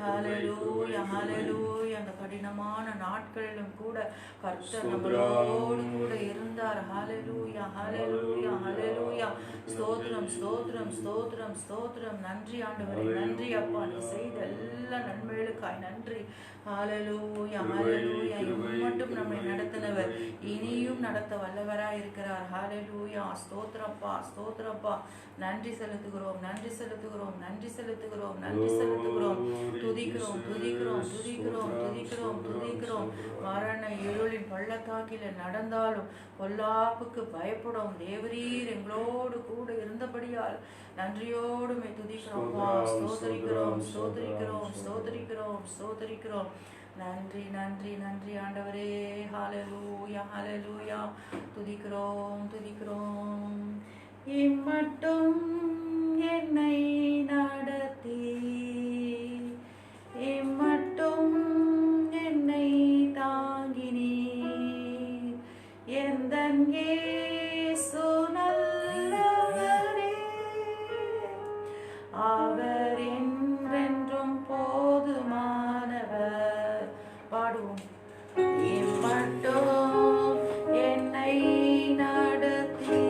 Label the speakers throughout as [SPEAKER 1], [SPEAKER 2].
[SPEAKER 1] ஹalleluya ஹalleluya. அந்த கடினமான நாட்களிலும் கூட கர்த்தர் நம்மளோடு கூட இருந்தார். ஹalleluya ஹalleluya ஹalleluya. ஸ்தோத்திரம் ஸ்தோத்திரம் ஸ்தோத்திரம் ஸ்தோத்திரம். நன்றி ஆண்டவரே, நன்றி அப்பா, நீ செய்த எல்லா நன்மைகளுக்காய் நன்றி. ஹalleluya ஹalleluya. மட்டும் நம்மை நடத்தினவர் இனியும் நடத்த வல்லவராய் இருக்கிறார். ஹalleluya. ஸ்தோத்திரப்பா ஸ்தோத்திரப்பா. நன்றி செலுத்துகிறோம் நன்றி செலுத்துகிறோம் நன்றி செலுத்துகிறோம் நன்றி செலுத்துகிறோம். துதிக்கிறோம் துதிக்கிறோம் துதிக்கிறோம் துதிக்கிறோம் துதிக்கிறோம். மரண இருளின் பள்ளத்தாக்கில நடந்தாலும் பொல்லாப்புக்கு பயப்படும் தேவரீர் எங்களோடு கூட இருந்தபடியால் நன்றியோடு துதிக்கிறோம்ப்பா. ஸ்தோத்திரிக்கிறோம் ஸ்தோத்திரிக்கிறோம் ஸ்தோத்திரிக்கிறோம் ஸ்தோத்திரிக்கிறோம். நன்றி நன்றி நன்றி ஆண்டவரே. ஹalleluya ஹalleluya. துதிக்கிறோம் துதிக்கிறோம். இம்மட்டும் என்னை நடத்தி, இம்மட்டும் என்னை தாங்கினீர். எந்தன் இயேசு நல்லவரே, அவர் என்றென்றும் போதுமானவர். பாடுவோம். இம்மட்டும் என்னை நடத்தி,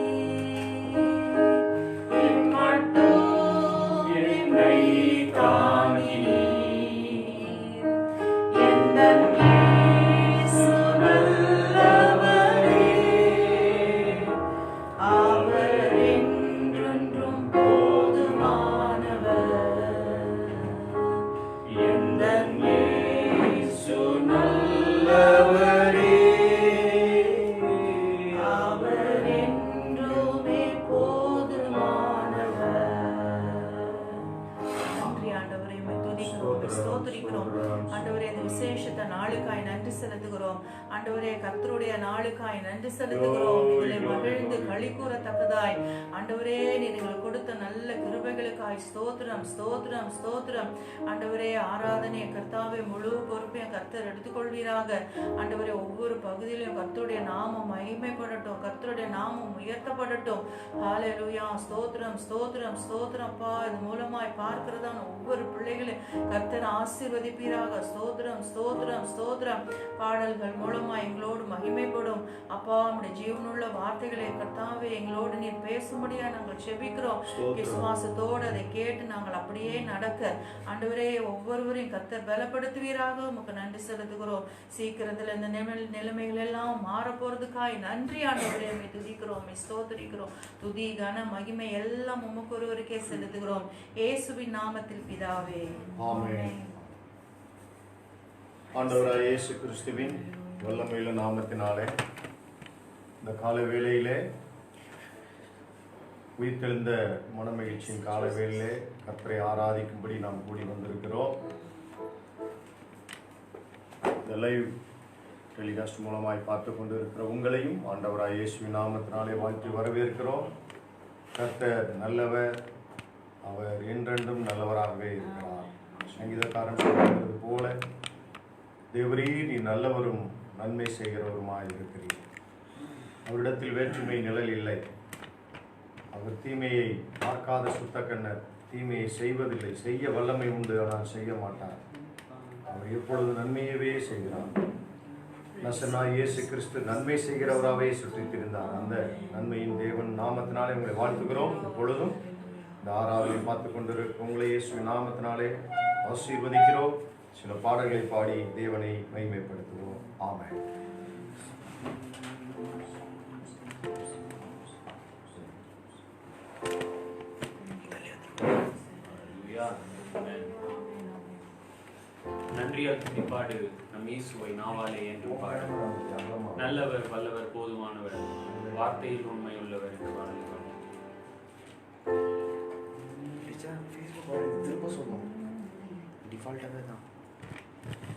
[SPEAKER 1] இம்மட்டும் என்னை தாங்கினீர். எந்தன் இயேசு நல்லவரே, அவர் என்றென்றும் போதுமானவர். எந்தன் இயேசு நல்லவரே, அவர் என்றுமே போதுமானவர். நன்றி ஆண்டவரே, உம்மை துதிக்கிறோம் ஸ்தோத்திரிக்கிறோம். ஆண்டவரே, இந்த விசேஷத்த நாளுக்காய் நன்றி செலுத்துகிறோம். ஆண்டவரே, கர்த்தருடைய நாளுக்காய் நன்றி செலுத்துகிறோம். இதிலே மகிழ்ந்து களி கூறத்தக்கதாய் ஆண்டவரே நீர் எங்களுக்கு கொடுத்த நல்ல கிருபைகளுக்காய் ஸ்தோத்திரம் ஸ்தோத்திரம் ஸ்தோத்திரம். ஆண்டவரே, ஆராதனையை கர்த்தாவே முழு பொறுப்பையும் கர்த்தர் எடுத்துக்கொள்வீராக. ஆண்டவரே, ஒவ்வொரு பகுதியிலும் கர்த்தருடைய நாமம் மகிமைப்படட்டும், கர்த்தருடைய நாமம் உயர்த்தப்படட்டும். ஹalleluya. ஸ்தோத்திரம் ஸ்தோத்திரம் ஸ்தோத்திரம்ப்பா. இது மூலமாய் பார்க்கிறதான ஒவ்வொரு பிள்ளைகளையும் கர்த்தர் ஆசீர்வதிப்பீராக. ஸ்தோத்திரம் ஸ்தோத்திரம் ஸ்தோத்திரம். பாடல்கள் மூலமாய் எங்களோடு மகிமைப்படும் அப்பா. நம்முடைய ஜீவனுள்ள வார்த்தைகளை கர்த்தாவே எங்களோடு நீர் பேசும்படியா நாங்கள் செபிக்கிறோம். விசுவாசத்தோடு அதை கேட்டு நாங்கள் அப்படியே நடக்க ஆண்டவரே ஒவ்வொருவரையும் கர்த்தர் பலப்படுத்துவீராக. உமக்கு நன்றி செலுத்துகிறோம். சீக்கிரத்தில் இந்த நிலைமைகள் எல்லாம் மாற போறதுக்காய் நன்றி ஆண்டவரே. துதிக்கிறோம் ஸ்தோத்திரிக்கிறோம். துதி கன மகிமை எல்லாம் உமக்கு ஒருவருக்கே செலுத்துகிறோம். இயேசுவின் நாமத்தில் பிதாவே, ஆமென்.
[SPEAKER 2] ஆண்டவராகிய இயேசு கிறிஸ்துவின் வல்லமையுள்ள நாமத்தினாலே இந்த கால வேளையிலே, உயிர்த்தெழுந்த மனமகிழ்ச்சியின் கால வேளையிலே கர்த்தரை ஆராதிக்கும்படி நாம் கூடி வந்திருக்கிறோம். இந்த லைவ் டெலிகாஸ்ட் மூலமாய் பார்த்து கொண்டு இருக்கிற உங்களையும் ஆண்டவராகிய இயேசுவின் நாமத்தினாலே வாழ்த்தி வரவேற்கிறோம். கர்த்தர் நல்லவர், அவர் என்றென்றும் நல்லவராகவே இருக்கிறார். சங்கீதக்காரன் சொல்கிறது போல, தேவரீர் நீ நல்லவரும் நன்மை செய்கிறவருமாய் இருக்கிறீர். அவரிடத்தில் வேற்றுமை நிழல் இல்லை. அவர் தீமையை பார்க்காத சுத்த கண்ணர். தீமையை செய்வதில்லை. செய்ய வல்லமை உண்டு, ஆனால் செய்ய மாட்டார். அவர் எப்பொழுது நன்மையவே செய்கிறார். நசனாய் இயேசு கிறிஸ்து நன்மை செய்கிறவராகவே சுற்றித் திரிந்தார். அந்த நன்மையின் தேவன் நாமத்தினாலே உங்களை வாழ்த்துகிறோம். எப்பொழுதும் இந்த ஆராதனை பார்த்து கொண்டிருக்க உங்களை இயேசுவின் நாமத்தினாலே ஆசீர்வதிக்கிறோம். சில பாடல்களை பாடி தேவனை மகிமைப்படுத்துவோம். ஆமென்.
[SPEAKER 3] நன்றியால் துதிப்பாடு நம் இயேசுவை நாவாலே என்று பாடு. நல்லவர் வல்லவர் போதுமானவர், வார்த்தையில் உண்மை உள்ளவர் என்று பாடுகிறோம்.
[SPEAKER 4] திரும்ப சொல்லுவோம். டிஃபால்ட்டாகவே தான்.
[SPEAKER 1] ஆமென்.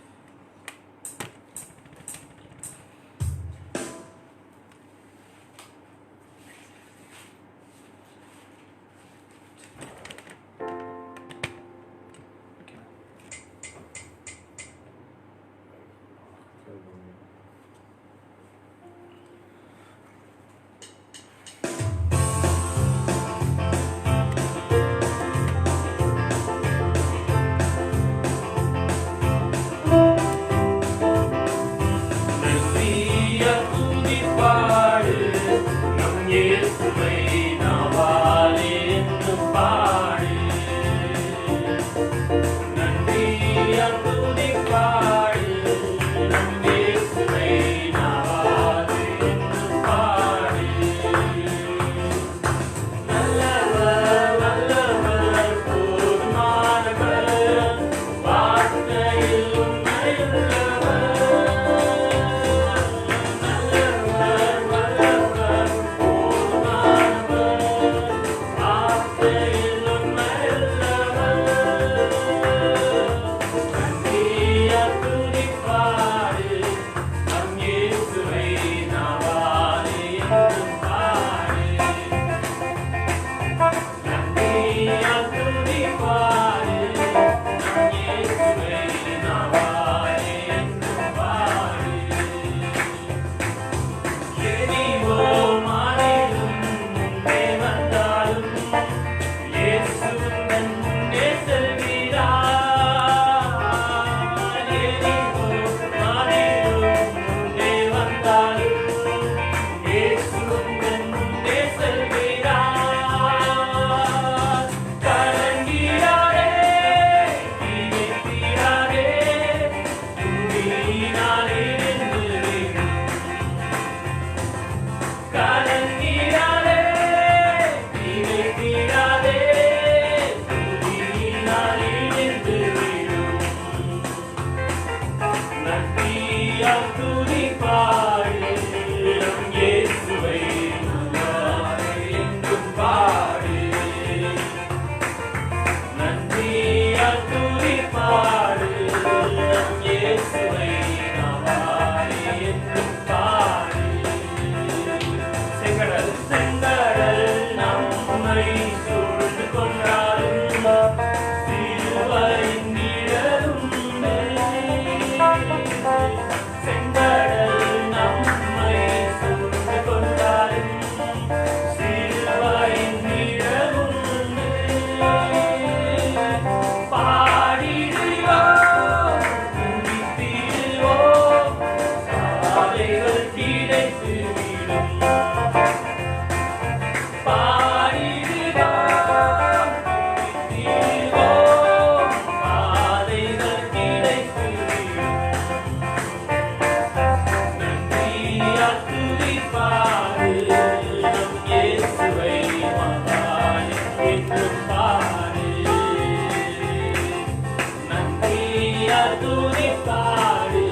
[SPEAKER 3] துதிப்பாடு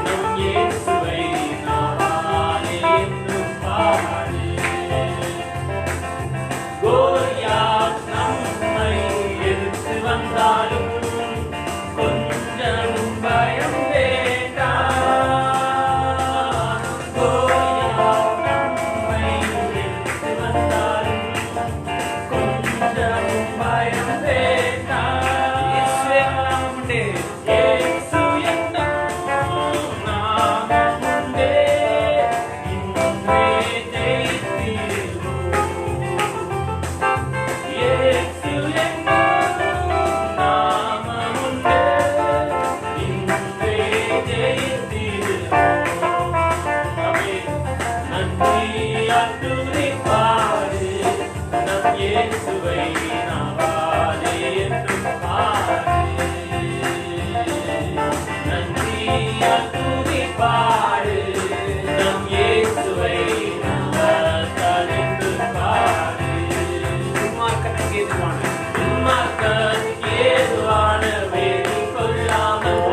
[SPEAKER 3] நம் இயேசுவை நாவாலே என்றும் பாடு. கோலியாத் நம்மை எதிர்த்து வந்தாலும் கொஞ்சமும் பயம் வேண்டாம். கோலியாத் நம்மை எதிர்த்து வந்தாலும் கொஞ்சமும் பயம் வேண்டாம். இயேசுவே நாமமுண்டே, இயேசு என்னும் நாமமுண்டே, இன்றே ஜெயித்திடுவோம். இயேசு என்னும் நாமமுண்டே, இன்றே ஜெயித்திடுவோம். ஆமென். நன்றியால் துதிப்பாடு நம் இயேசுவை நாவாலே என்றும் பாடு. நன்றியால் துதிப்பாடு நம் இயேசுவை நாவால் என்றும் பாடு. துன்மார்க்கனுக்கு ஏதுவான வேதி கொள்ளாமல்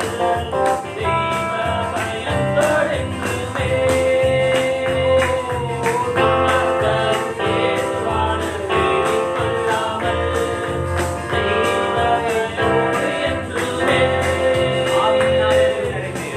[SPEAKER 3] தெய்வ பயத்தோடென்றுமே. துன்மார்க்கனுக்கு ஏதுவான வேதி கொள்ளாமல் தெய்வ பயத்தோடு என்றுமே. ஆவியினாலே நிறைந்து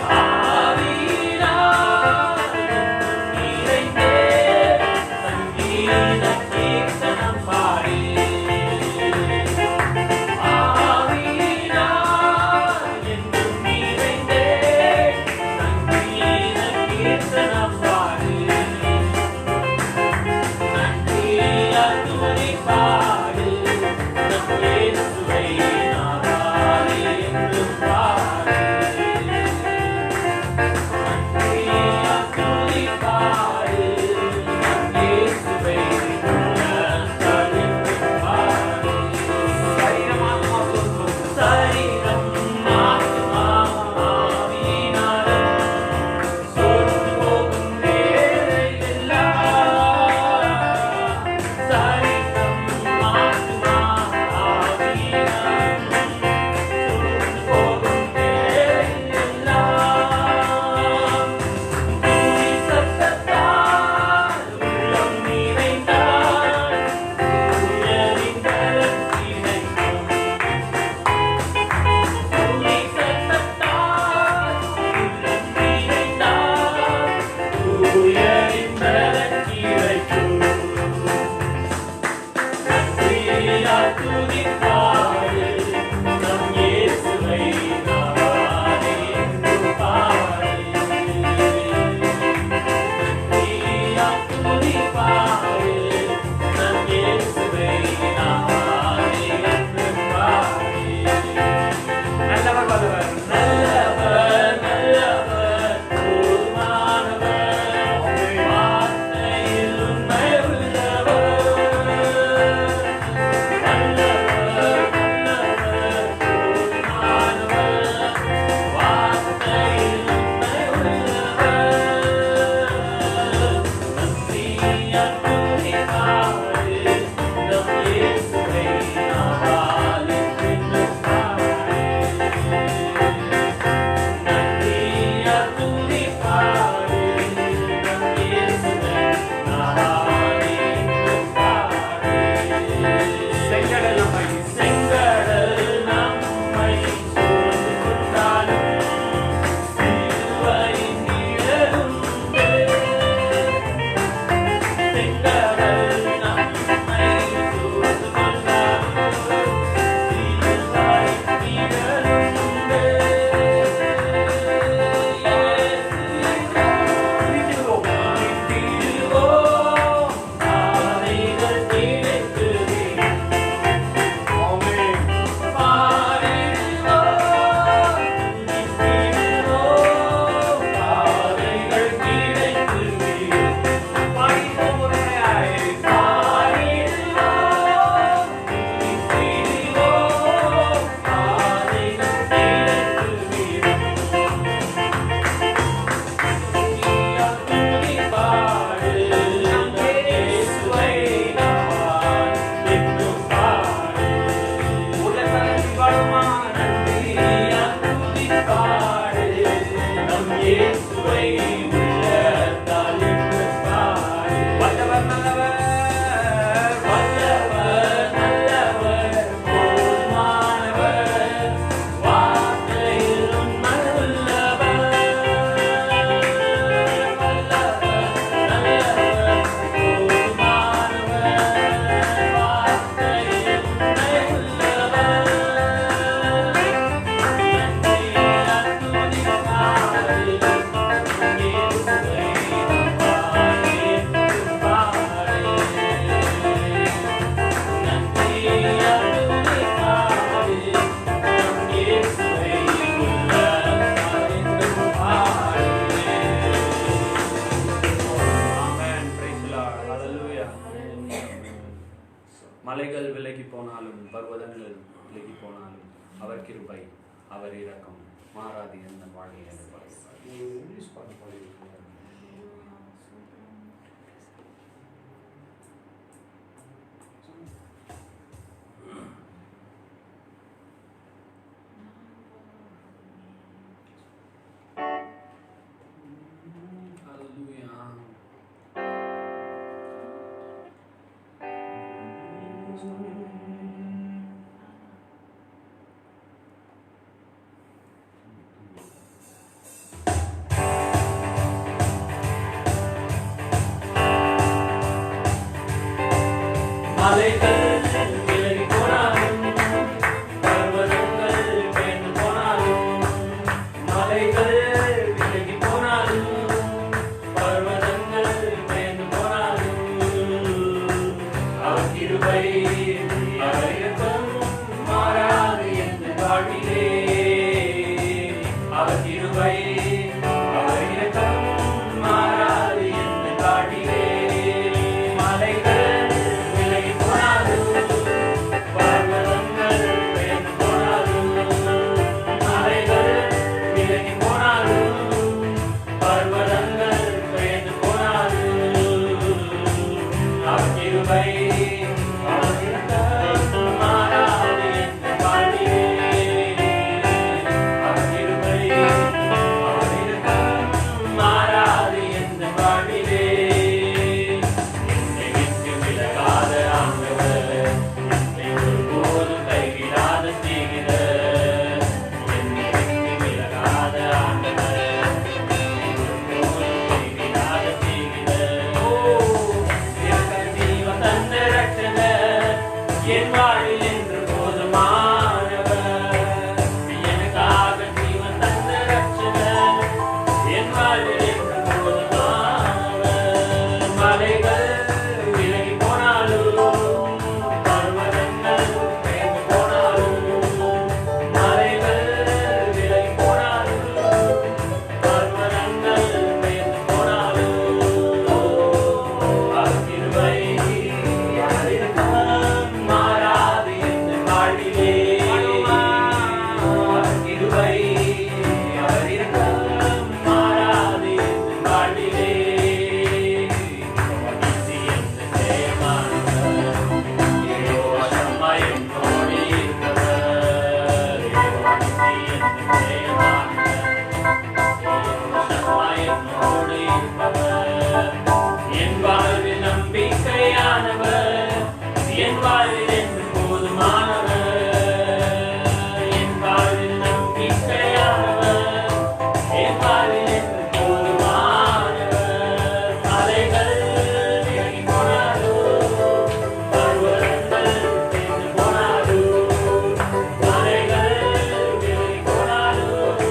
[SPEAKER 3] பாடு நம் இயேசுவை உள்ளத்தால் என்று பாடு. வல்லவர் நல்லவர், வல்லவர் நல்லவர், போதுமானவர், வார்த்தையில் உண்மை உள்ளவர். வல்லவர் நல்லவர், போதுமானவர், வார்த்தையில் உண்மை உள்ளவர். மலைகள் விலகி போனாலும் பர்வதங்கள் விலகி போனாலும் அவர் கிருபை அவர் இரக்கம் மாறாது எந்த வாழ்க்கை என்று
[SPEAKER 2] இங்கிலீஷ் பாட்டு பாடியிருக்கீங்க.
[SPEAKER 3] மலைகள் விலகி போனாலும் பர்வதங்கள் பெயர்ந்து போனாலும் மலைகள் விலகி போனாலும் பர்வதங்கள் பெயர்ந்து போனாலும் அவர் கிருபை அவர் இரக்கம் மாறாது என்று வாழ்விலே அவர் கிருபை அவர் இரக்கம் மாறாது என்று வாழ்விலே மலைகள் என் வாழ்வில் என்று போதுமானவர் எனக்காக ஜீவன் தந்த ரட்சகர் என் வாழ்வில் என்று போதுமானவர் மலைகள் விலகி போனாலும் பர்வதங்கள் பெயர்ந்து போனாலும் மலைகள் விலகி போனாலும் பர்வதங்கள் பெயர்ந்து போனாலும் அவர் கிருபை அவர் இரக்கம் மாறாது எந்த வாழ்விலே அவர் கிருபை அவர் இரக்கம் மாறாது எந்த வாழ்விலே எந்த ஜெயமானவர் யெகோவா ஷம்மா என்னோடு இருப்பவர் யெகோவா எந்த ஜெயமானவர் யெகோவா ஷம்மா என்னோடு இருப்பவர் என் வாழ்வில் நம்பிக்கையானவர் என் வாழ்வில் என்று போதுமானவர் என் வாழ்வில் நம்பிக்கையானவர் என் வாழ்வில் என்று போதுமானவர் மலைகள் விலகி போனாலும் பர்வதங்கள் பெயர்ந்து போனாலும் மலைகள் விலகி போனாலும்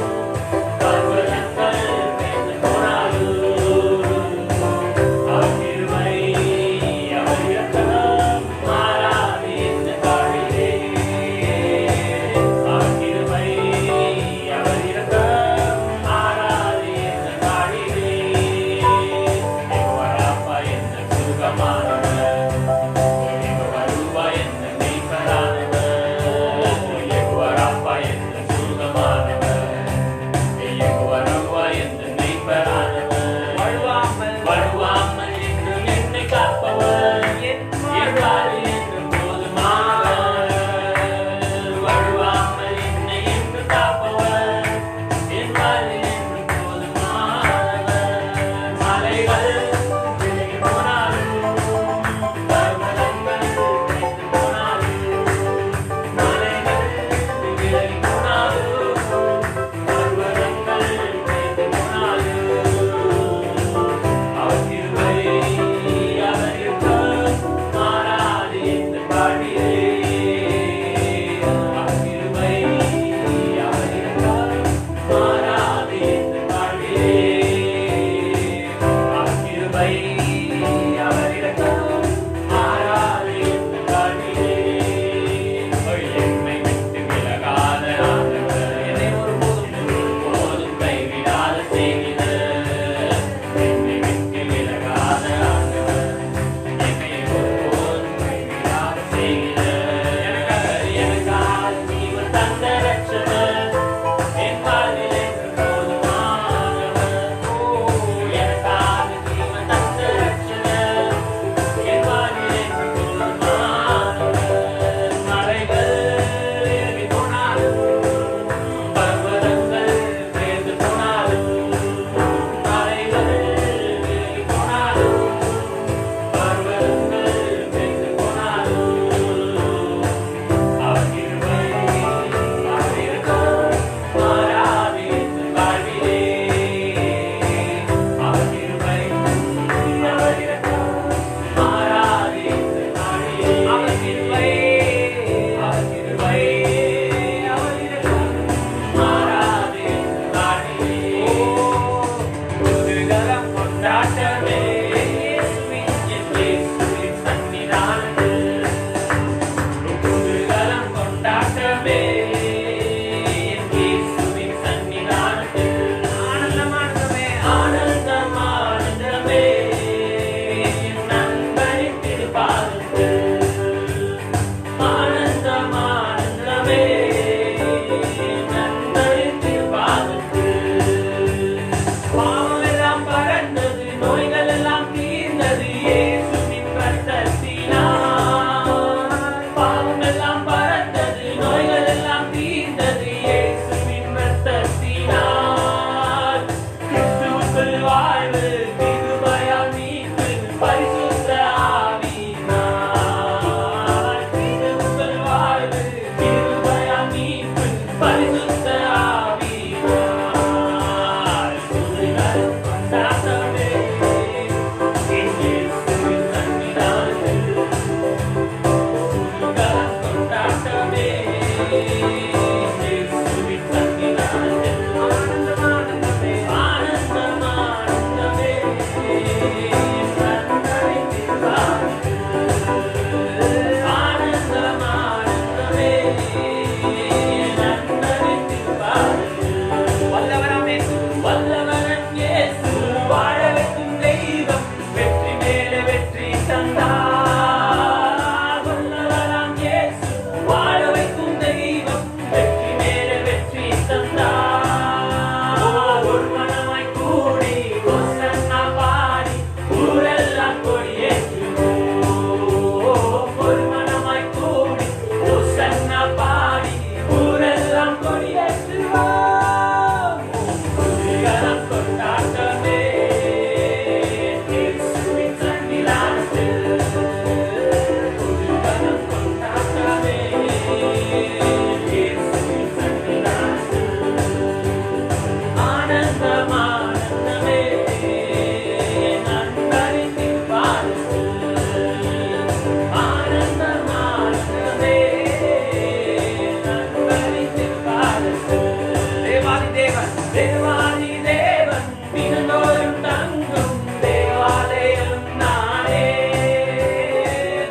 [SPEAKER 3] தேவாதி தேவன் தினந்தோறும் தங்கும் தேவாலயம் நானே.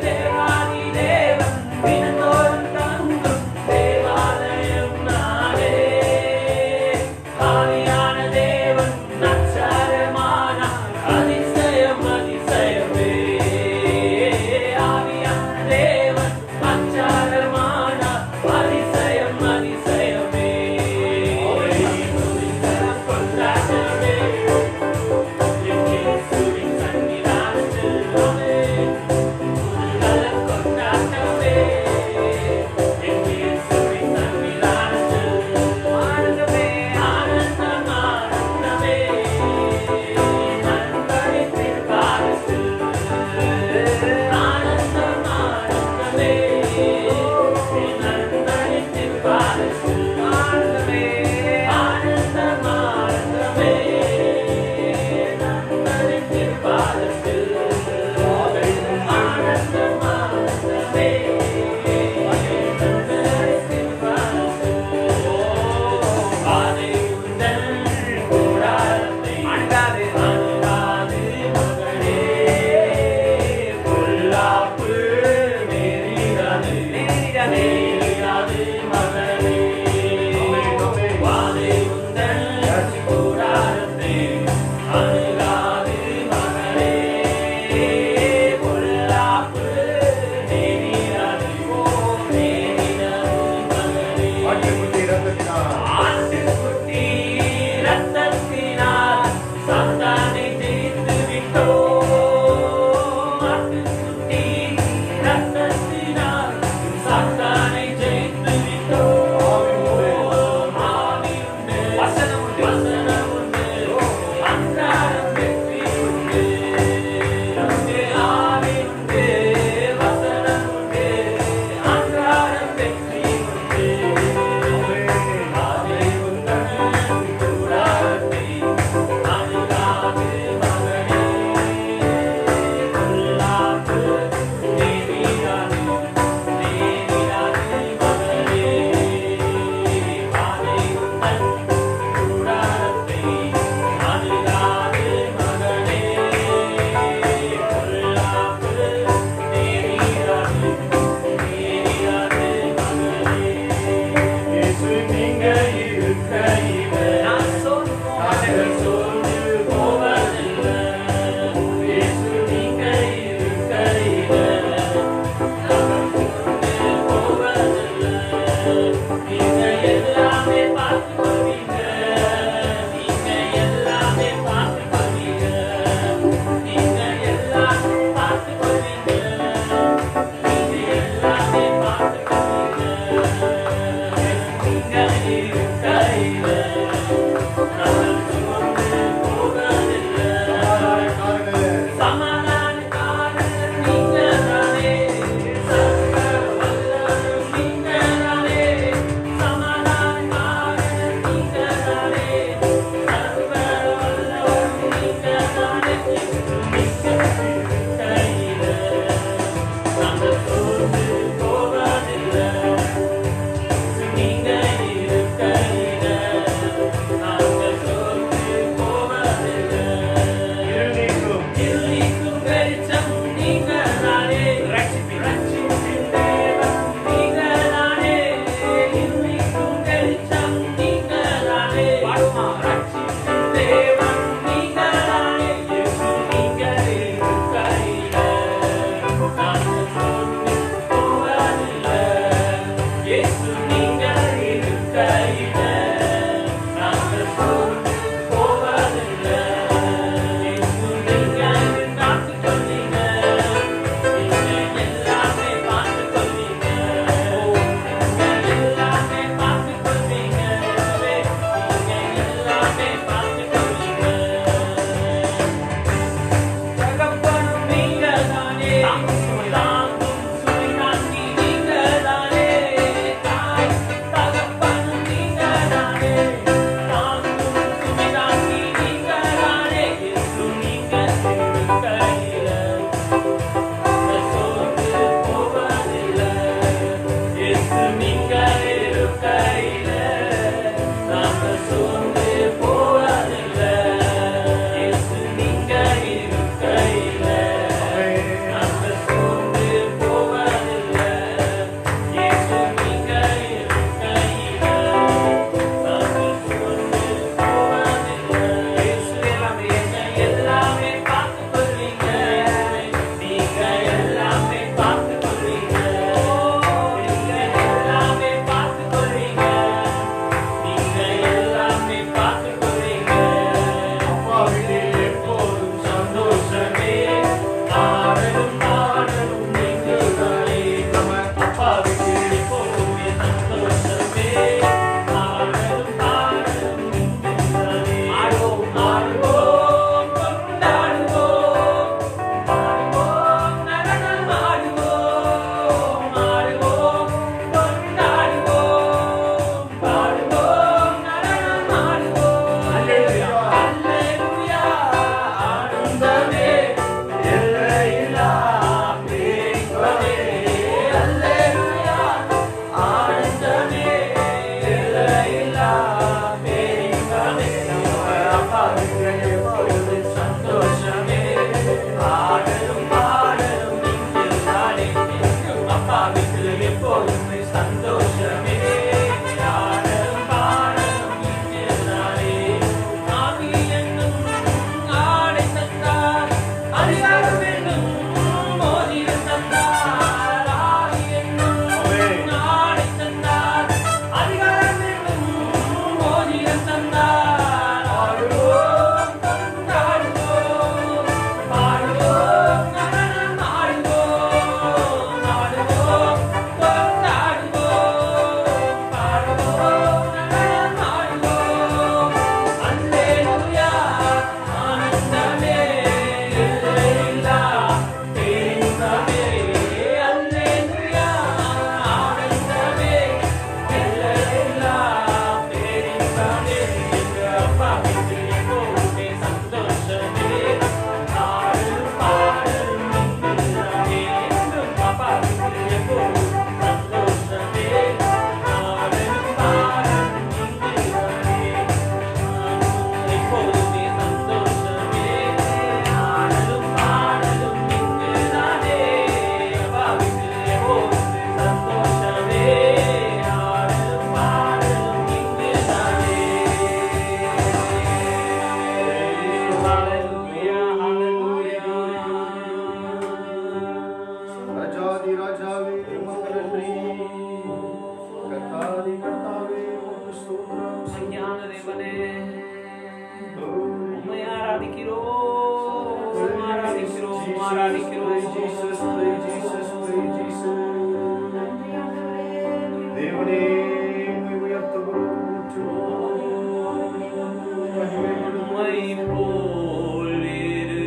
[SPEAKER 3] தேவாதி தேவன் தினந்தோறும் தங்கும் தேவாலயம் நானே. ஆவியான தேவன் நற்சாரமானார் அதிசயம் அதிசயமே. ஆவியான தேவன் நற்சாரமானார் அதிசயம் அதிசயமே. கொண்டாட்டமே இயேசுவின் சன்னிதானத்தில் புதுநலம் கொண்டாட்டமே இயேசுவின் சன்னிதானத்தில் ஆனந்தமே ஆனந்தம் ஆனந்தமே நண்பரின் பாதத்தில் ஆனந்தம் ஆனந்தமே நண்பரின் பாதத்தில் ஆனந்தமே ஆனந்தம் ஆனந்தமே நண்பரின் பாதத்தில் ஆனந்தம் ஆனந்தமே நண்பரின் பாதத்தில் பாதை உந்தன் கூடாரத்தை அண்டாது அண்டாது மகளே பொல்லாப்பு நேரிடாது நேரிடாது மகளே பாதை உந்தன் கூடாரத்தை அணுகாது மகளே பொல்லாப்பு நேரிடாது நேரிடாது மகளே
[SPEAKER 2] ஆட்டுக்குட்டி இரத்தத்தினால்
[SPEAKER 3] ஆட்டுக்குட்டி ரத்தத்தினால் சாத்தானை ஜெயித்து விட்டோம். ஆட்டுக்குட்டி ரத்தத்தினால் சாத்தானை ஜெயித்து விட்டோம். ஆவி உண்டு வசனம் உண்டு வசனம் உண்டு அன்றாடம் வெற்றி உண்டு. ஆவி உண்டு வசனம் உண்டு அன்றாடம் வெற்றி உண்டு. ஆவி உந்தன் கூடாரத்தை அணுகாது மகளே பொல்லாப்பு நேரிடாது நேரிடாது மகளே. பாதை உந்தன் கூடாரத்தை அணுகாது மகளே பொல்லாப்பு நேரிடாது நேரிடாது மகளே. இயேசு நீங்க இருக்கையில நான் சோர்ந்து போவதில்லை. இயேசு நீங்க இருக்கையில நான் சோர்ந்து போவதில்லை. நீங்க எல்லாமே பார்த்துக்குவீங்க. நீங்க எல்லாமே பார்த்துக்குவீங்க. நீங்க எல்லாமே பார்த்துக்குவீங்க. நீங்க எல்லாமே பார்த்துக்குவீங்க. நீங்க இருக்கையில நான் சோர்ந்து போவதில்லை. சமாதானக்காரர் நீங்கதானே. சர்வ வல்லவர் நீங்கதானே. சமாதானக்காரர் நீங்கதானே. சர்வ வல்லவர் நீங்கதானே. நீங்க இருக்கையில நாங்கள் சோர்ந்து போவதில்லை. நீங்க இருக்கையில
[SPEAKER 2] ராஜாதி ராஜாவே உமக்கு நன்றி. கர்த்தாதி கர்த்தாவே உமக்கு ஸ்தோத்திரம்.
[SPEAKER 3] ஞான தேவனே உம்மை ஆராதிக்கிறோம், ஆராதிக்கிறோம், ஆராதிக்கிறோம்.
[SPEAKER 2] Jesus, Jesus, Jesus. தேவனே உம்மை உயர்த்துகிறோம்.
[SPEAKER 3] உம்மை போல் வேறு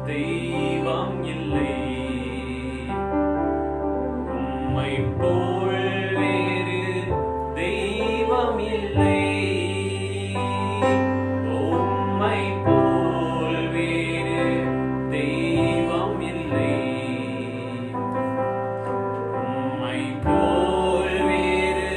[SPEAKER 3] தெய்வம் இல்லை, உம்மை போல் வேறு தெய்வம் இல்லை, உம்மை போல் வேறு தெய்வம் இல்லை, உம்மை போல் வேறு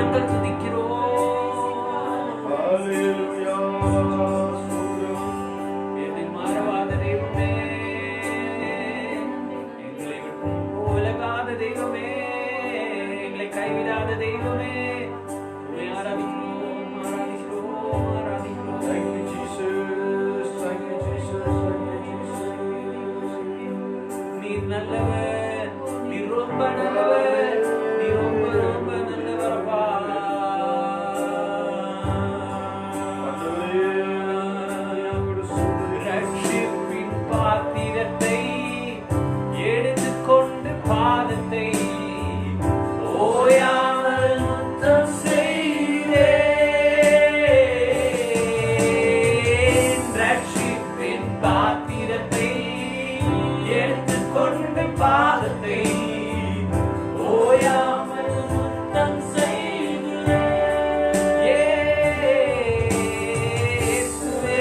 [SPEAKER 3] நாங்கள் துதிக்கிறோம்.
[SPEAKER 2] ஹalleluya
[SPEAKER 3] என்னை மறவாத தெய்வமே, எங்களை விட்டு உலகாத தெய்வமே, எங்களை கைவிடாத தெய்வமே, உம்மை ஆராதிக்கிறோம், ஆராதிக்கிறோம், ஆராதிக்கிறோம்.
[SPEAKER 2] thank you jesus thank you jesus thank you jesus
[SPEAKER 3] நீர் நல்லவர், நீர் ரொம்ப நல்லவர், நீர் ரொம்ப ரொம்ப நல்லவரப்பா. ரட்சிப்பின் பாத்திரத்தை எடுத்துக்கொண்டு பாதத்தை ஓயாமல் முத்தம் செய்தேன். ரட்சிப்பின் பாத்திரத்தை எடுத்துக்கொண்டு பாதத்தை ஓயாமல் முத்தம் செய்தேன். இயேசுவே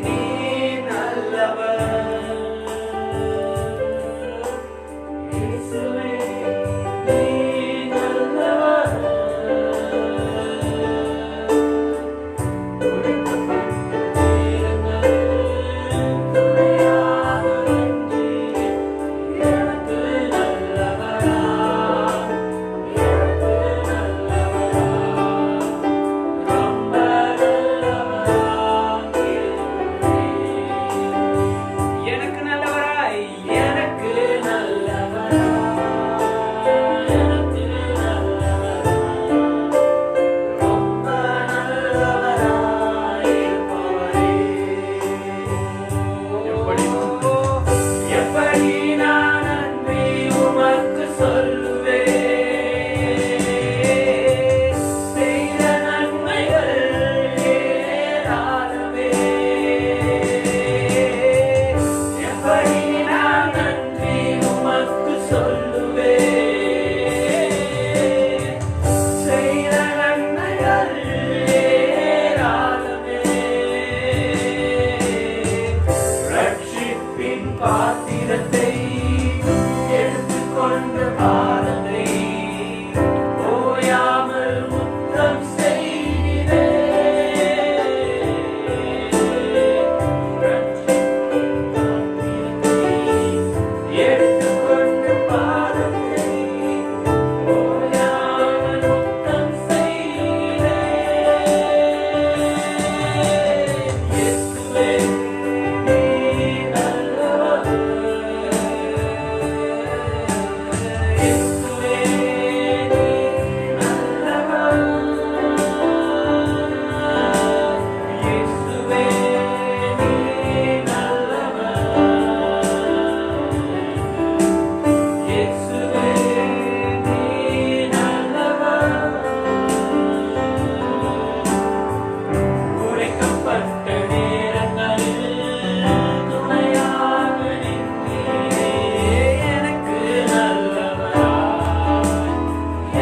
[SPEAKER 3] நீர் நல்லவர். இயேசுவே நீர் நல்லவர். எனக்கு நல்லவராய், எனக்கு நல்லவராய், எனக்கு நல்லவராய், ரொம்ப நல்லவராய் இருப்பவரே. எப்படி நான் நன்றி உமக்கு சொல்லுவேன், செய்த நன்மைகள் ஏராளமே. எப்படி நான் நன்றி உமக்கு சொல்லுவேன், செய்த நன்மைகள் ஏராளமே. ரட்சிப்பின் பாத்திரத்தை எடுத்துக்கொண்டு பாதத்தை ஓயாமல் முத்தம் செய்தேன். ரட்சிப்பின் பாத்திரத்தை எடுத்துக்கொண்டு பாதத்தை ஓயாமல் முத்தம் செய்தேன். இயேசுவே நீர் நல்லவர். இயேசுவே நீர் நல்லவர். இயேசுவே நீர் நல்லவர். இயேசுவே நீர் நல்லவர். உடைக்கப்பட்ட நேரங்களில் துணையாக நின்றீரே. எனக்கு நல்லவராய்,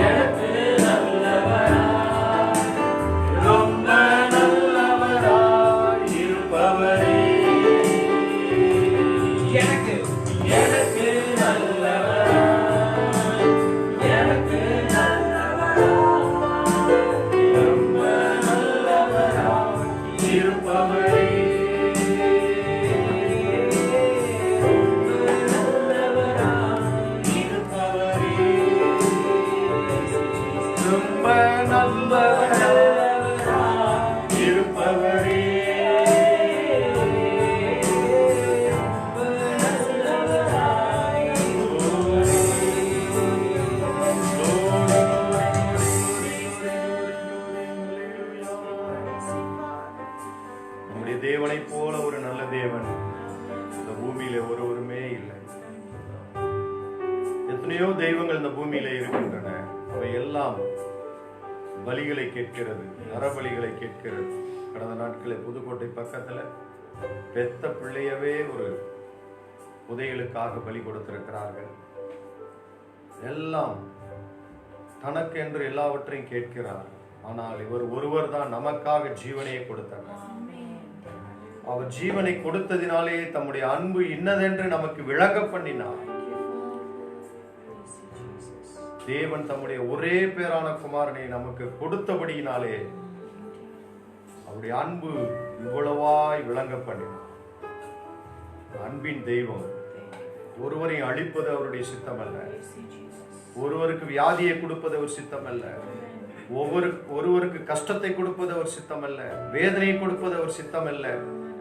[SPEAKER 3] எனக்கு நல்லவராய், ரொம்ப நல்லவராய் இருப்பவரே. எனக்கு எனக்கு நல்லவராய், எனக்கு நல்லவராய், ரொம்ப நல்லவராய் இருப்பவரே. ரொம்ப நல்லவராய் இருப்பவரே. ரொம்ப நல்லவராய் இருப்பவரே. ரொம்ப நல்லவராய்
[SPEAKER 2] நம்முடைய தேவனைப் போல ஒரு நல்ல தேவன் இந்த பூமியில ஒருவருமே இல்லை. எத்தனையோ தெய்வங்கள் இந்த பூமியில இருக்கின்றன. அவை எல்லாம் பலிகளை கேட்கிறது, நரபலிகளை கேட்கிறது. கடந்த நாட்களில் புதுக்கோட்டை பக்கத்துல பெத்த பிள்ளையவே ஒரு புதையலுக்காக பலி கொடுத்திருக்கிறார்கள். எல்லாம் தனக்கென்று எல்லாவற்றையும் கேட்கிறார். ஆனால் இவர் ஒருவர் தான் நமக்காக ஜீவனையை கொடுத்தார். அவர் ஜீவனை கொடுத்ததினாலே தம்முடைய அன்பு இன்னதென்று நமக்கு விளங்க பண்ணினார். தேவன் தம்முடைய ஒரே பேரான குமாரனை நமக்கு கொடுத்தபடியினாலே அவருடைய அன்பு இவ்வளவாய் விளங்க பண்ணினார். அன்பின் தெய்வம் ஒருவரையும் அழிப்பது அவருடைய சித்தம் அல்ல, ஒருவருக்கு வியாதியை கொடுப்பது அவர் சித்தம் அல்ல, ஒருவருக்கு கஷ்டத்தை கொடுப்பது அவர் சித்தம் அல்ல, வேதனை கொடுப்பது அவர் சித்தம் அல்ல.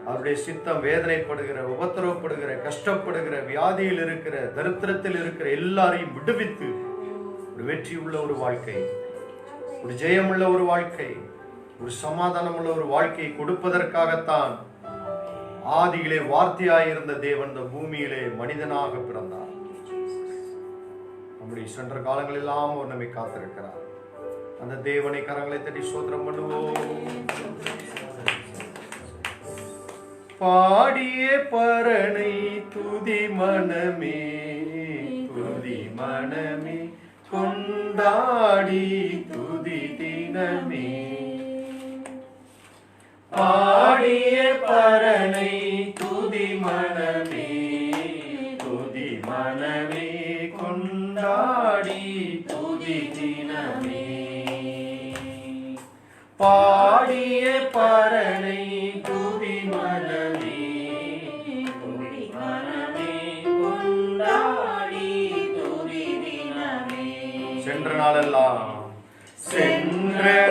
[SPEAKER 2] அவருடைய சித்தம் வேதனைப்படுகிற, உபத்திரவப்படுகிற, கஷ்டப்படுகிற, வியாதியில் இருக்கிற, தரித்திரத்தில் இருக்கிற எல்லாரையும் விடுவித்து ஒரு வெற்றி உள்ள ஒரு வாழ்க்கை, ஒரு ஜெயமுள்ள ஒரு வாழ்க்கை, ஒரு சமாதானம் உள்ள ஒரு வாழ்க்கையை கொடுப்பதற்காகத்தான் ஆதியிலே வார்த்தையாயிருந்த தேவன் இந்த பூமியிலே மனிதனாக பிறந்தார். நம்முடைய சென்ற காலங்கள் எல்லாம் அவர் நம்மை காத்திருக்கிறார். அந்த தேவனை கரங்களை தட்டி ஸ்தோத்திரம் பண்ணுவோம். பாடிய பரனை துதி மனமே, துதி மனமே, கொண்டாடி துதி தினமே. பாடிய பரனை துதி மனமே, துதி மனமே, கொண்டாடி துதி தினமே. பாடிய பரனை துதி மனமே, துதி மனமே, கொண்டாடி துதி தினமே. சென்ற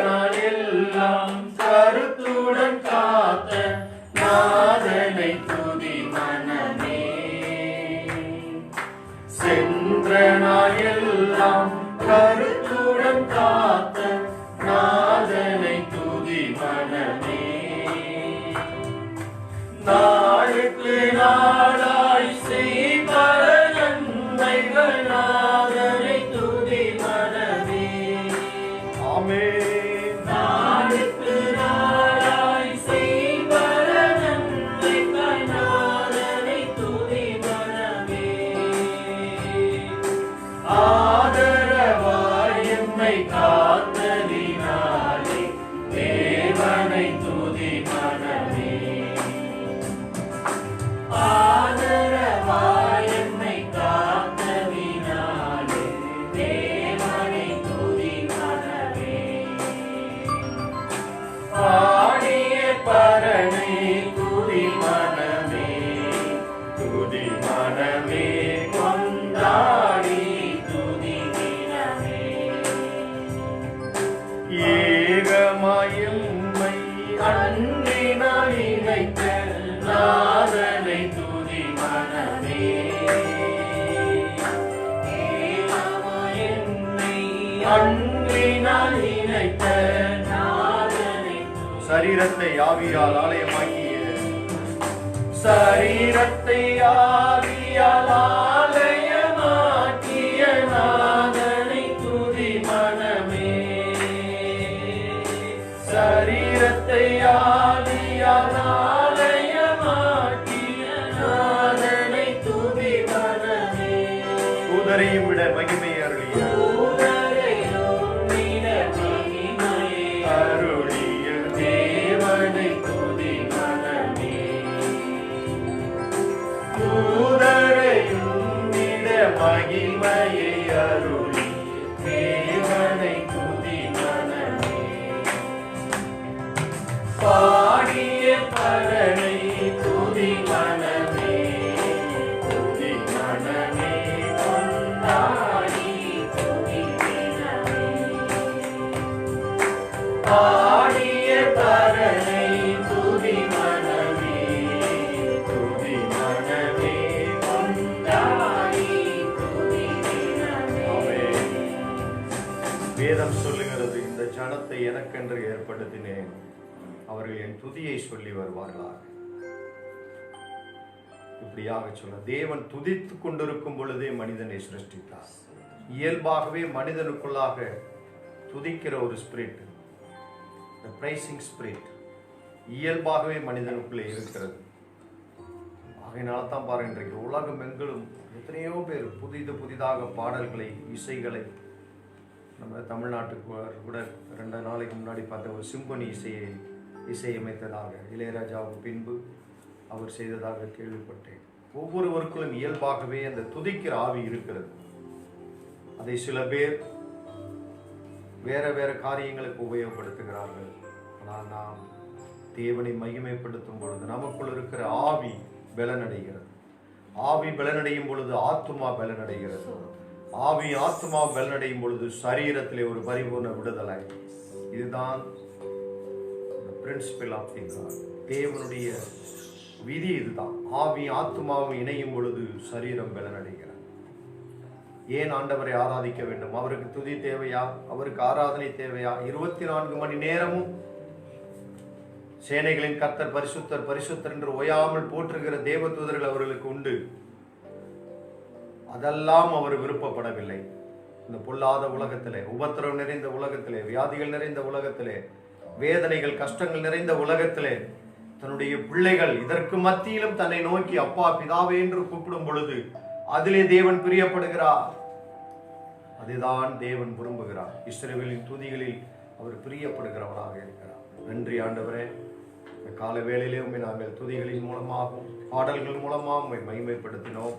[SPEAKER 2] நாளெல்லாம் கருத்துடன் காத்த நாதனை துதி மனமே. சென்ற நாளெல்லாம் கருத்துடன் காத்த நாதனை துதி மனமே. நாளுக்கு நாளாய் செய்பர நன்மைகள் நாதனை துதி மனமே. ஆமென். நாளுக்கு நாளாய் செய்பர நன்மைகள் நாதனை துதி மனமே. ஆதரவாய் எம்மை காத்ததினாலே தேவனை துதி மனமே. ஆதரவாய் எம்மை காத்ததினாலே தேவனை துதி மனமே. பாடிய பரனை துதி மனமே, துதி மனமே, கொண்டாடி துதி தினமே. ஏகமாயம்மை அன்பினால் இணைத்த நாதனை துதி மனமே. ஏகமாயம்மை அன்பினால் இணைத்த நாதனை துதி. சரீரத்தை ஆவியால் ஆலயமாக்கிய, சரீரத்தை ஆவியால் ஆலயமாக்கிய நாதனை துதி மனமே. சரீரத்தை ஆவியால் ஆலயமாக்கிய நாதனை துதி மனமே. தூதரையும் விட மகிமை அருளிய, அருளிய தேவனை துதி மனமே. தூதரையும் விட மகிமையை அருளிய தேவனை துதி மனமே. பாடிய பரனை துதி மனமே, துதி மனமே, கொண்டாடி துதி தினமே. பாடிய பரனை துதி மனமே, துதி மனமே, கொண்டாடி துதி தினமே. வேதம் சொல்லுகிறது, இந்த ஜனத்தை எனக்கென்று ஏற்படுத்தினேன், அவர்கள் என் துதியை சொல்லி வருவார்களாக. இப்படியாக சொல்ல, தேவன் துதித்து கொண்டிருக்கும் பொழுதே மனிதனை சிருஷ்டித்தார். இயல்பாகவே மனிதனுக்குள்ளாக துதிக்கிற ஒரு ஸ்பிரிட், பிரைசிங் ஸ்பிரிட் இயல்பாகவே மனிதனுக்குள்ளே இருக்கிறது. ஆகையினால தான் பாருங்க, இன்றைக்கு உலகம் எங்கிலும் எத்தனையோ பேர் புதிதாக பாடல்களை, இசைகளை, நம்ம தமிழ்நாட்டுக்கு கூட 2 நாளைக்கு முன்னாடி பார்த்த ஒரு சிம்பனி இசையமைத்ததாக இளையராஜாவுக்கு பின்பு அவர் செய்ததாக கேள்விப்பட்டேன். ஒவ்வொருவருக்குள்ளும் இயல்பாகவே அந்த துதிக்கிற ஆவி இருக்கிறது. அதை சில பேர் வேற வேற காரியங்களுக்கு உபயோகப்படுத்துகிறார்கள். ஆனால் நாம் தேவனை மகிமைப்படுத்தும் பொழுது நமக்குள் இருக்கிற ஆவி பலனடைகிறது. ஆவி பலனடையும் பொழுது ஆத்துமா பலனடைகிறது. ஆவி ஆத்துமா பலனடையும் பொழுது சரீரத்திலே ஒரு பரிபூர்ண விடுதலை. இதுதான் பிரின்சிபல் ஆஃப் திங்ஸ். தேவனுடைய விதி இதுதான். ஆவி ஆத்துமாவும் இணையும் பொழுது சரீரம் பலனடைகிறது. ஏன் ஆண்டவரை ஆராதிக்க வேண்டும்? அவருக்கு துதி தேவையா? அவருக்கு ஆராதனை தேவையா? 24 மணி நேரமும் சேனைகளின் கர்த்தர் பரிசுத்தர் பரிசுத்தர் என்று ஓயாமல் போற்றுகிற தேவதூதர்கள் அவர்களுக்கு உண்டு. அதெல்லாம் அவர் விருப்பப்படவில்லை. இந்த பொல்லாத உலகத்திலே, உபத்திரவம் நிறைந்த உலகத்திலே, வியாதிகள் நிறைந்த உலகத்திலே, வேதனைகள் கஷ்டங்கள் நிறைந்த உலகத்திலே தன்னுடைய பிள்ளைகள் இதற்கு மத்தியிலும் தன்னை நோக்கி அப்பா பிதாவே என்று கூப்பிடும் பொழுது அதிலே தேவன் பிரியப்படுகிறார். அதுதான் தேவன் விரும்புகிறார். இஸ்ரவேலின் துதிகளில் அவர் பிரியப்படுகிறவராக இருக்கிறார். நன்றி ஆண்டவரே. கால வேளையிலே உண்மை நாங்கள் துதிகளின் மூலமாகவும் பாடல்கள் மூலமாக மகிமைப்படுத்தினோம்.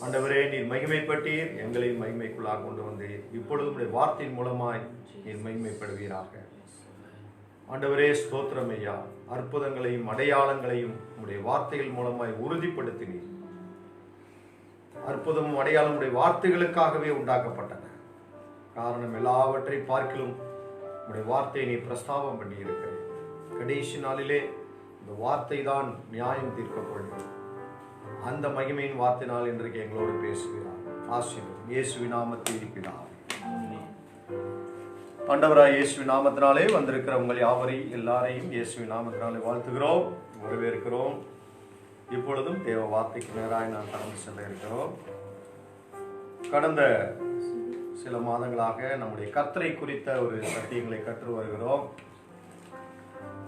[SPEAKER 2] ஆண்டவரே, நீர் மகிமைப்பட்டீர், எங்களை மகிமைக்குள்ளாக கொண்டு வந்தீர். இப்பொழுது உடைய வார்த்தையின் மூலமாய் நீர் மகிமைப்படுவீராக. ஆண்டவரே ஸ்தோத்திரம் ஐயா. அற்புதங்களையும் அடையாளங்களையும் உடைய வார்த்தைகள் மூலமாய் உறுதிப்படுத்தினீர். அற்புதமும் அடையாளம் உடைய வார்த்தைகளுக்காகவே உண்டாக்கப்பட்டன. காரணம் எல்லாவற்றை பார்க்கிலும் உடைய வார்த்தையை நீ பிரஸ்தாபம் பண்ணி இருக்கிறேன். கடைசி நாளிலே இந்த வார்த்தை தான் நியாயம் தீர்க்கப்படுகிறது. அந்த மகிமையின் வார்த்தையினால் இன்றைக்கு எங்களோடு பேசுகிறார். ஆசீர்வாதம் இயேசுவின் நாமத்தில் இருக்கிறார். ஆண்டவராய் இயேசுவின் நாமத்தினாலே வந்திருக்கிற உங்கள் எல்லாரையும் இயேசுவின் நாமத்தினாலே வாழ்த்துகிறோம், வரவேற்கிறோம். இப்பொழுதும் தேவ வார்த்தைக்கு நேராக நான் கடந்து செல்ல இருக்கிறோம். கடந்த சில மாதங்களாக நம்முடைய கர்த்தரை குறித்த ஒரு சத்தியங்களை கற்று வருகிறோம்.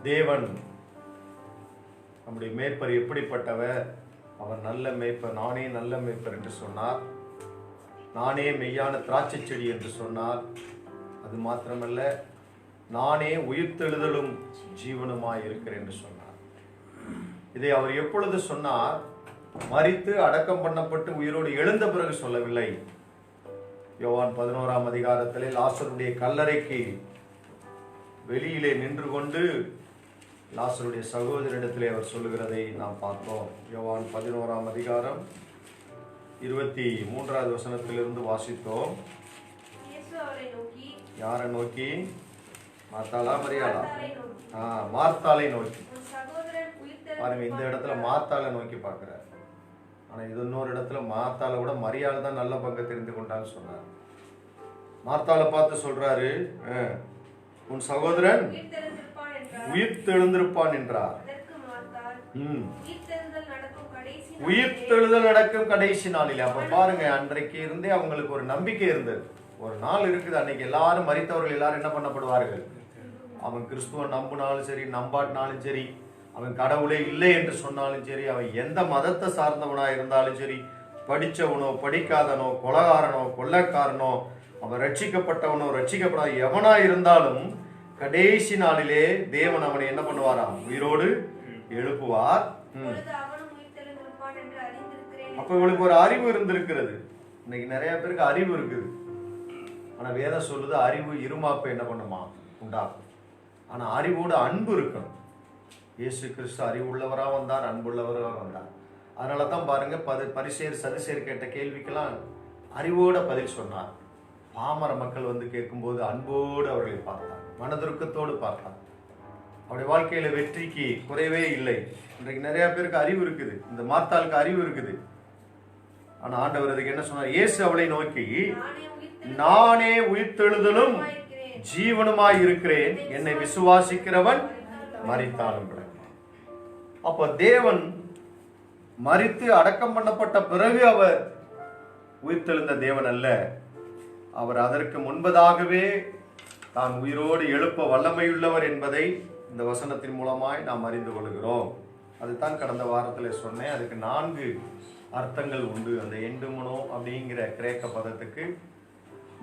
[SPEAKER 2] தேவன் நம்முடைய மேய்ப்பர் எப்படிப்பட்டவர்? அவர் நல்ல மேய்ப்பர். நானே நல்ல மேய்ப்பர் என்று சொன்னார். நானே மெய்யான திராட்சை செடி என்று சொன்னார். அது மாத்திரமல்ல, நானே உயிர்த்தெழுதலும் ஜீவனுமாய் இருக்கிறேன் என்று சொன்னார். இதை அவர் எப்பொழுது சொன்னார்? மரித்து அடக்கம் பண்ணப்பட்டு உயிரோடு எழுந்த பிறகு சொல்லவில்லை. யோவான் 11ஆம் அதிகாரத்திலே லாசருடைய கல்லறைக்கு வெளியிலே நின்று கொண்டு லாசருடைய சகோதரனிடத்திலே அவர் சொல்லுகிறதை நாம் பார்த்தோம். யோவான் 11ஆம் அதிகாரம் 23வது வசனத்திலிருந்து வாசித்தோம். யாரை நோக்கி? மார்த்தாளா மரியாளா? மார்த்தாளை நோக்கி. பாருங்க, இந்த இடத்துல மார்த்தாளை நோக்கி பார்க்கிறார். ஆனா இது இன்னொரு இடத்துல மார்த்தாளை விட மரியாதை தான் நல்ல பங்கு தெரிந்து கொண்டான்னு சொன்னார். மார்த்தாளை பார்த்து சொல்றாரு, உன் சகோதரன் உயிர்த்தெழுந்திருப்பான் என்றார். உயிர்த்தெழுதல் நடக்கும் கடைசி நாளில். அப்ப பாருங்க, அன்றைக்கு இருந்தே அவங்களுக்கு ஒரு நம்பிக்கை இருந்தது. ஒரு நாள் இருக்குது, அன்னைக்கு எல்லாரும் மரித்தவர்கள் எல்லாரும் என்ன பண்ணப்படுவார்கள்? அவன் கிறிஸ்துவன் நம்பினாலும் சரி, நம்பாட்டினாலும் சரி, அவன் கடவுளே இல்லை என்று சொன்னாலும் சரி, அவன் எந்த மதத்தை சார்ந்தவனா இருந்தாலும் சரி, படிச்சவனோ படிக்காதனோ, கொலகாரனோ கொள்ளக்காரனோ, அவன் ரட்சிக்கப்பட்டவனோ ரட்சிக்கப்படாத எவனா இருந்தாலும் கடைசி நாளிலே தேவன் அவனை என்ன பண்ணுவாராம்? உயிரோடு எழுப்புவார். அப்ப இவளுக்கு ஒரு அறிவு இருந்திருக்கிறது. இன்னைக்கு நிறைய பேருக்கு அறிவு இருக்குது. ஆனா வேதம் சொல்லுது, அறிவு இருமாப்பை என்ன பண்ணுமா? உண்டாக்கும். ஆனா அறிவோடு அன்பு இருக்கணும். இயேசு கிறிஸ்து அறிவு உள்ளவரா வந்தார், அன்புள்ளவராக வந்தார். அதனால தான் பாருங்க, பரிசேயர் சதுசேயர் கேட்ட கேள்விக்கெல்லாம் அறிவோட பதில் சொன்னார். பாமர மக்கள் வந்து கேட்கும்போது அன்போடு அவர்களை பார்த்தார், மனதுருக்கத்தோடு பார்த்தார். அவருடைய வாழ்க்கையில வெற்றிக்கு குறைவே இல்லை. இன்றைக்கு நிறைய பேருக்கு அறிவு இருக்குது, இந்த மார்த்தாளுக்கு அறிவு இருக்குது. ஆனா ஆண்டவர் அதுக்கு என்ன சொன்னார்? இயேசு அவளை நோக்கி, நானே உயிர்த்தெழுதலும் ஜீவனுமாய் இருக்கிறேன், என்னை விசுவாசிக்கிறவன் மரித்தாலும் விட. அப்ப தேவன் மரித்து அடக்கம் பண்ணப்பட்ட பிறகு அவர் உயிர்த்தெழுந்த தேவன் அல்ல. அவர் அதற்கு முன்பதாகவே தான் உயிரோடு எழுப்ப வல்லமையுள்ளவர் என்பதை இந்த வசனத்தின் மூலமாய் நாம் அறிந்து கொள்கிறோம். அதுதான் கடந்த வாரத்தில் சொன்னேன். அதுக்கு 4 அர்த்தங்கள் உண்டு. அந்த எண்டுமனோ அப்படிங்கிற கிரேக்க பதத்துக்கு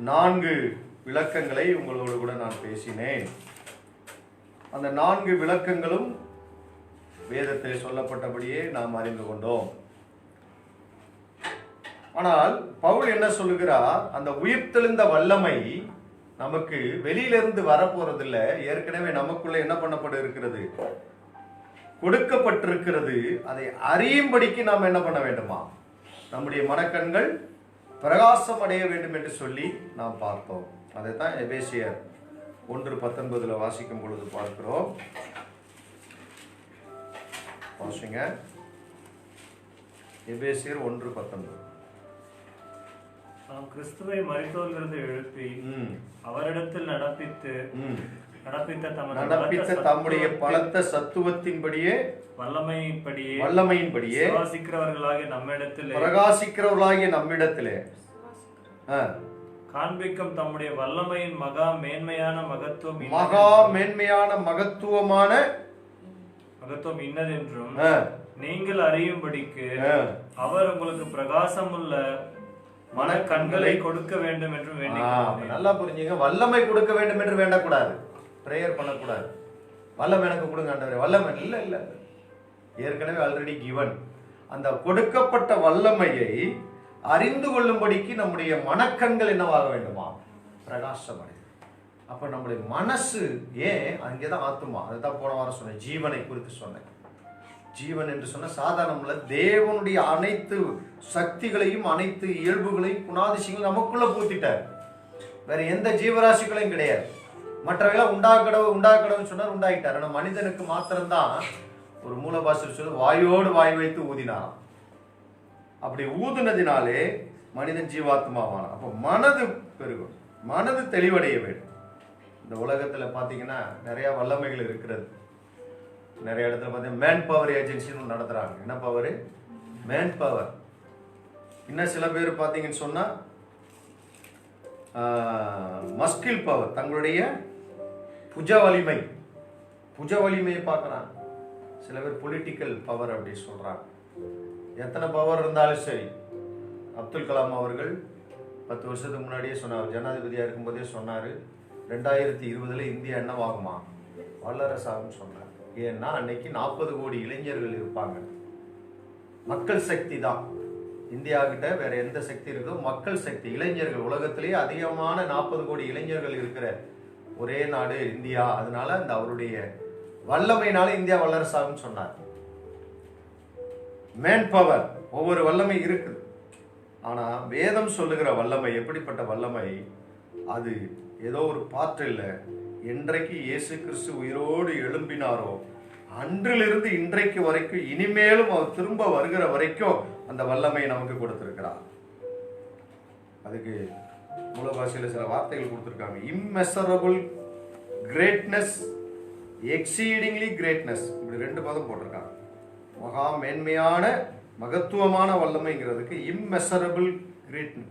[SPEAKER 2] 4 விளக்கங்களை உங்களோடு கூட நான் பேசினேன். அந்த 4 விளக்கங்களும் வேதத்தில் சொல்லப்பட்டபடியே நாம் அறிந்து கொண்டோம். ஆனால் பவுல் என்ன சொல்லுகிறார், அந்த உயிர்த்தெழுந்த வல்லமை நமக்கு வெளியிலிருந்து வரப்போறதில்லை, ஏற்கனவே நமக்குள்ள என்ன பண்ணப்பட இருக்கிறது, கொடுக்கப்பட்டிருக்கிறது. அதை அறியும்படிக்கு நாம் என்ன பண்ண வேண்டுமா, நம்முடைய மனக்கண்கள் பிரகாசம் அடைய வேண்டும் என்று சொல்லி நாம் பார்த்தோம். அதைத்தான் எபேசியர் 1:19 வாசிக்கும் பொழுது பார்க்கிறோம். வாசிங்க, எபேசியர் 1:19.
[SPEAKER 5] நாம் கிறிஸ்துவை மரித்தோரிலிருந்து எழுப்பி அவரிடத்தில் நடப்பித்த
[SPEAKER 2] தம்முடைய பலத்த சத்துவத்தின்படியே வல்லமையின்படியே பிரகாசிக்கிறவர்களாகிய நம்மிடத்திலே
[SPEAKER 5] காண்பிக்கும் தம்முடைய வல்லமையின் மகா மேன்மையான மகத்துவமான மகத்துவம் இன்னதென்றும் நீங்கள் அறியும்படிக்கு அவர் உங்களுக்கு பிரகாசமுள்ள மனக்கண்களை கொடுக்க வேண்டும் என்று வேண்டிக்கிறேன்.
[SPEAKER 2] நல்லா புரிஞ்சுங்க, வல்லமை கொடுக்க வேண்டும் என்று வேண்டக்கூடாது, பிரேயர் பண்ணக்கூடாது. வல்லமை எனக்கு கொடுங்க ஆண்டவரே, வல்லமை இல்ல இல்ல, ஏற்கனவே ஆல்ரெடி கிவன். அந்த கொடுக்கப்பட்ட வல்லமையை அறிந்து கொள்ளும்படிக்கு நம்முடைய மனக்கண்கள் என்னவாக வேண்டுமா, பிரகாசம் அடையும். அப்ப நம்முடைய மனசு ஏன், அங்கேதான் ஆத்துமா. அதுதான் போன வாரம் சொன்னேன், ஜீவனை குறித்து சொன்னேன். ஜீவன் என்று சொன்ன சாதாரண தேவனுடைய அனைத்து சக்திகளையும் அனைத்து இயல்புகளையும் குணாதிசயங்களையும் நமக்குள்ள பூத்திட்டார். வேற எந்த ஜீவராசிகளையும் கிடையாது. மற்றவர்களாம் உண்டாக்கடவுன்னு சொன்னார், உண்டாயிட்டார். ஆனா மனிதனுக்கு மாத்திரம்தான் ஒரு மூல பாஷையில் சொல்லி வாயோடு வாய் வைத்து ஊதினாராம். அப்படி ஊதுனதினாலே மனிதன் ஜீவாத்மாவானான். அப்போ மனது பெருகும், மனது தெளிவடைய வேண்டும். இந்த உலகத்துல பாத்தீங்கன்னா நிறைய வல்லமைகள் இருக்கிறது. நிறைய இடத்துல பார்த்தீங்கன்னா மேன் பவர் ஏஜென்சின்னு நடத்துறாங்க. என்ன பவர்? Man power. இன்னும் சில பேர் பார்த்தீங்கன்னு சொன்னா மஸ்கில் பவர், தங்களுடைய புஜ வலிமையை பார்க்குறாங்க. சில பேர் பொலிட்டிக்கல் பவர் அப்படி சொல்றாங்க. எத்தனை பவர் இருந்தாலும் சரி, அப்துல் கலாம் அவர்கள் 10 வருஷத்துக்கு முன்னாடியே சொன்னார், ஜனாதிபதியா இருக்கும்போதே சொன்னார், 2020 இந்தியா என்னவாகுமா, வல்லரசாகும் சொன்னார். ஏன்னா அன்னைக்கு 40 கோடி இளைஞர்கள் இருப்பாங்க. மக்கள் சக்தி தான் இந்தியா கிட்ட, வேற எந்த சக்தி இருக்கோ மக்கள் சக்தி, இளைஞர்கள். உலகத்திலேயே அதிகமான 40 கோடி இளைஞர்கள் இருக்கிற ஒரே நாடு இந்தியா. அதனால அந்த அவருடைய வல்லமையினால இந்தியா வல்லரசாகும் சொன்னார். மேன் பவர், ஒவ்வொரு வல்லமை இருக்குது. ஆனா வேதம் சொல்லுகிற வல்லமை எப்படிப்பட்ட வல்லமை? அது ஏதோ ஒரு பாற்று இல்லை. என்றைக்கு இயேசு கிறிஸ்து உயிரோடு எழும்பினாரோ அன்றிலிருந்து இன்றைக்கு வரைக்கும், இனிமேலும் அவர் திரும்ப வருகிற வரைக்கும் அந்த வல்லமையை நமக்கு கொடுத்திருக்கிறார். அதுக்கு மூல பாஷையில சில வார்த்தைகள் கொடுத்திருக்காங்க. இம்மெசரபிள் கிரேட்னஸ், எக்ஸீடிங்லி கிரேட்னஸ், இப்படி 2 பதம் போட்டிருக்காங்க. மகா மேன்மையான மகத்துவமான வல்லமைங்கிறதுக்கு இம்மெசரபிள்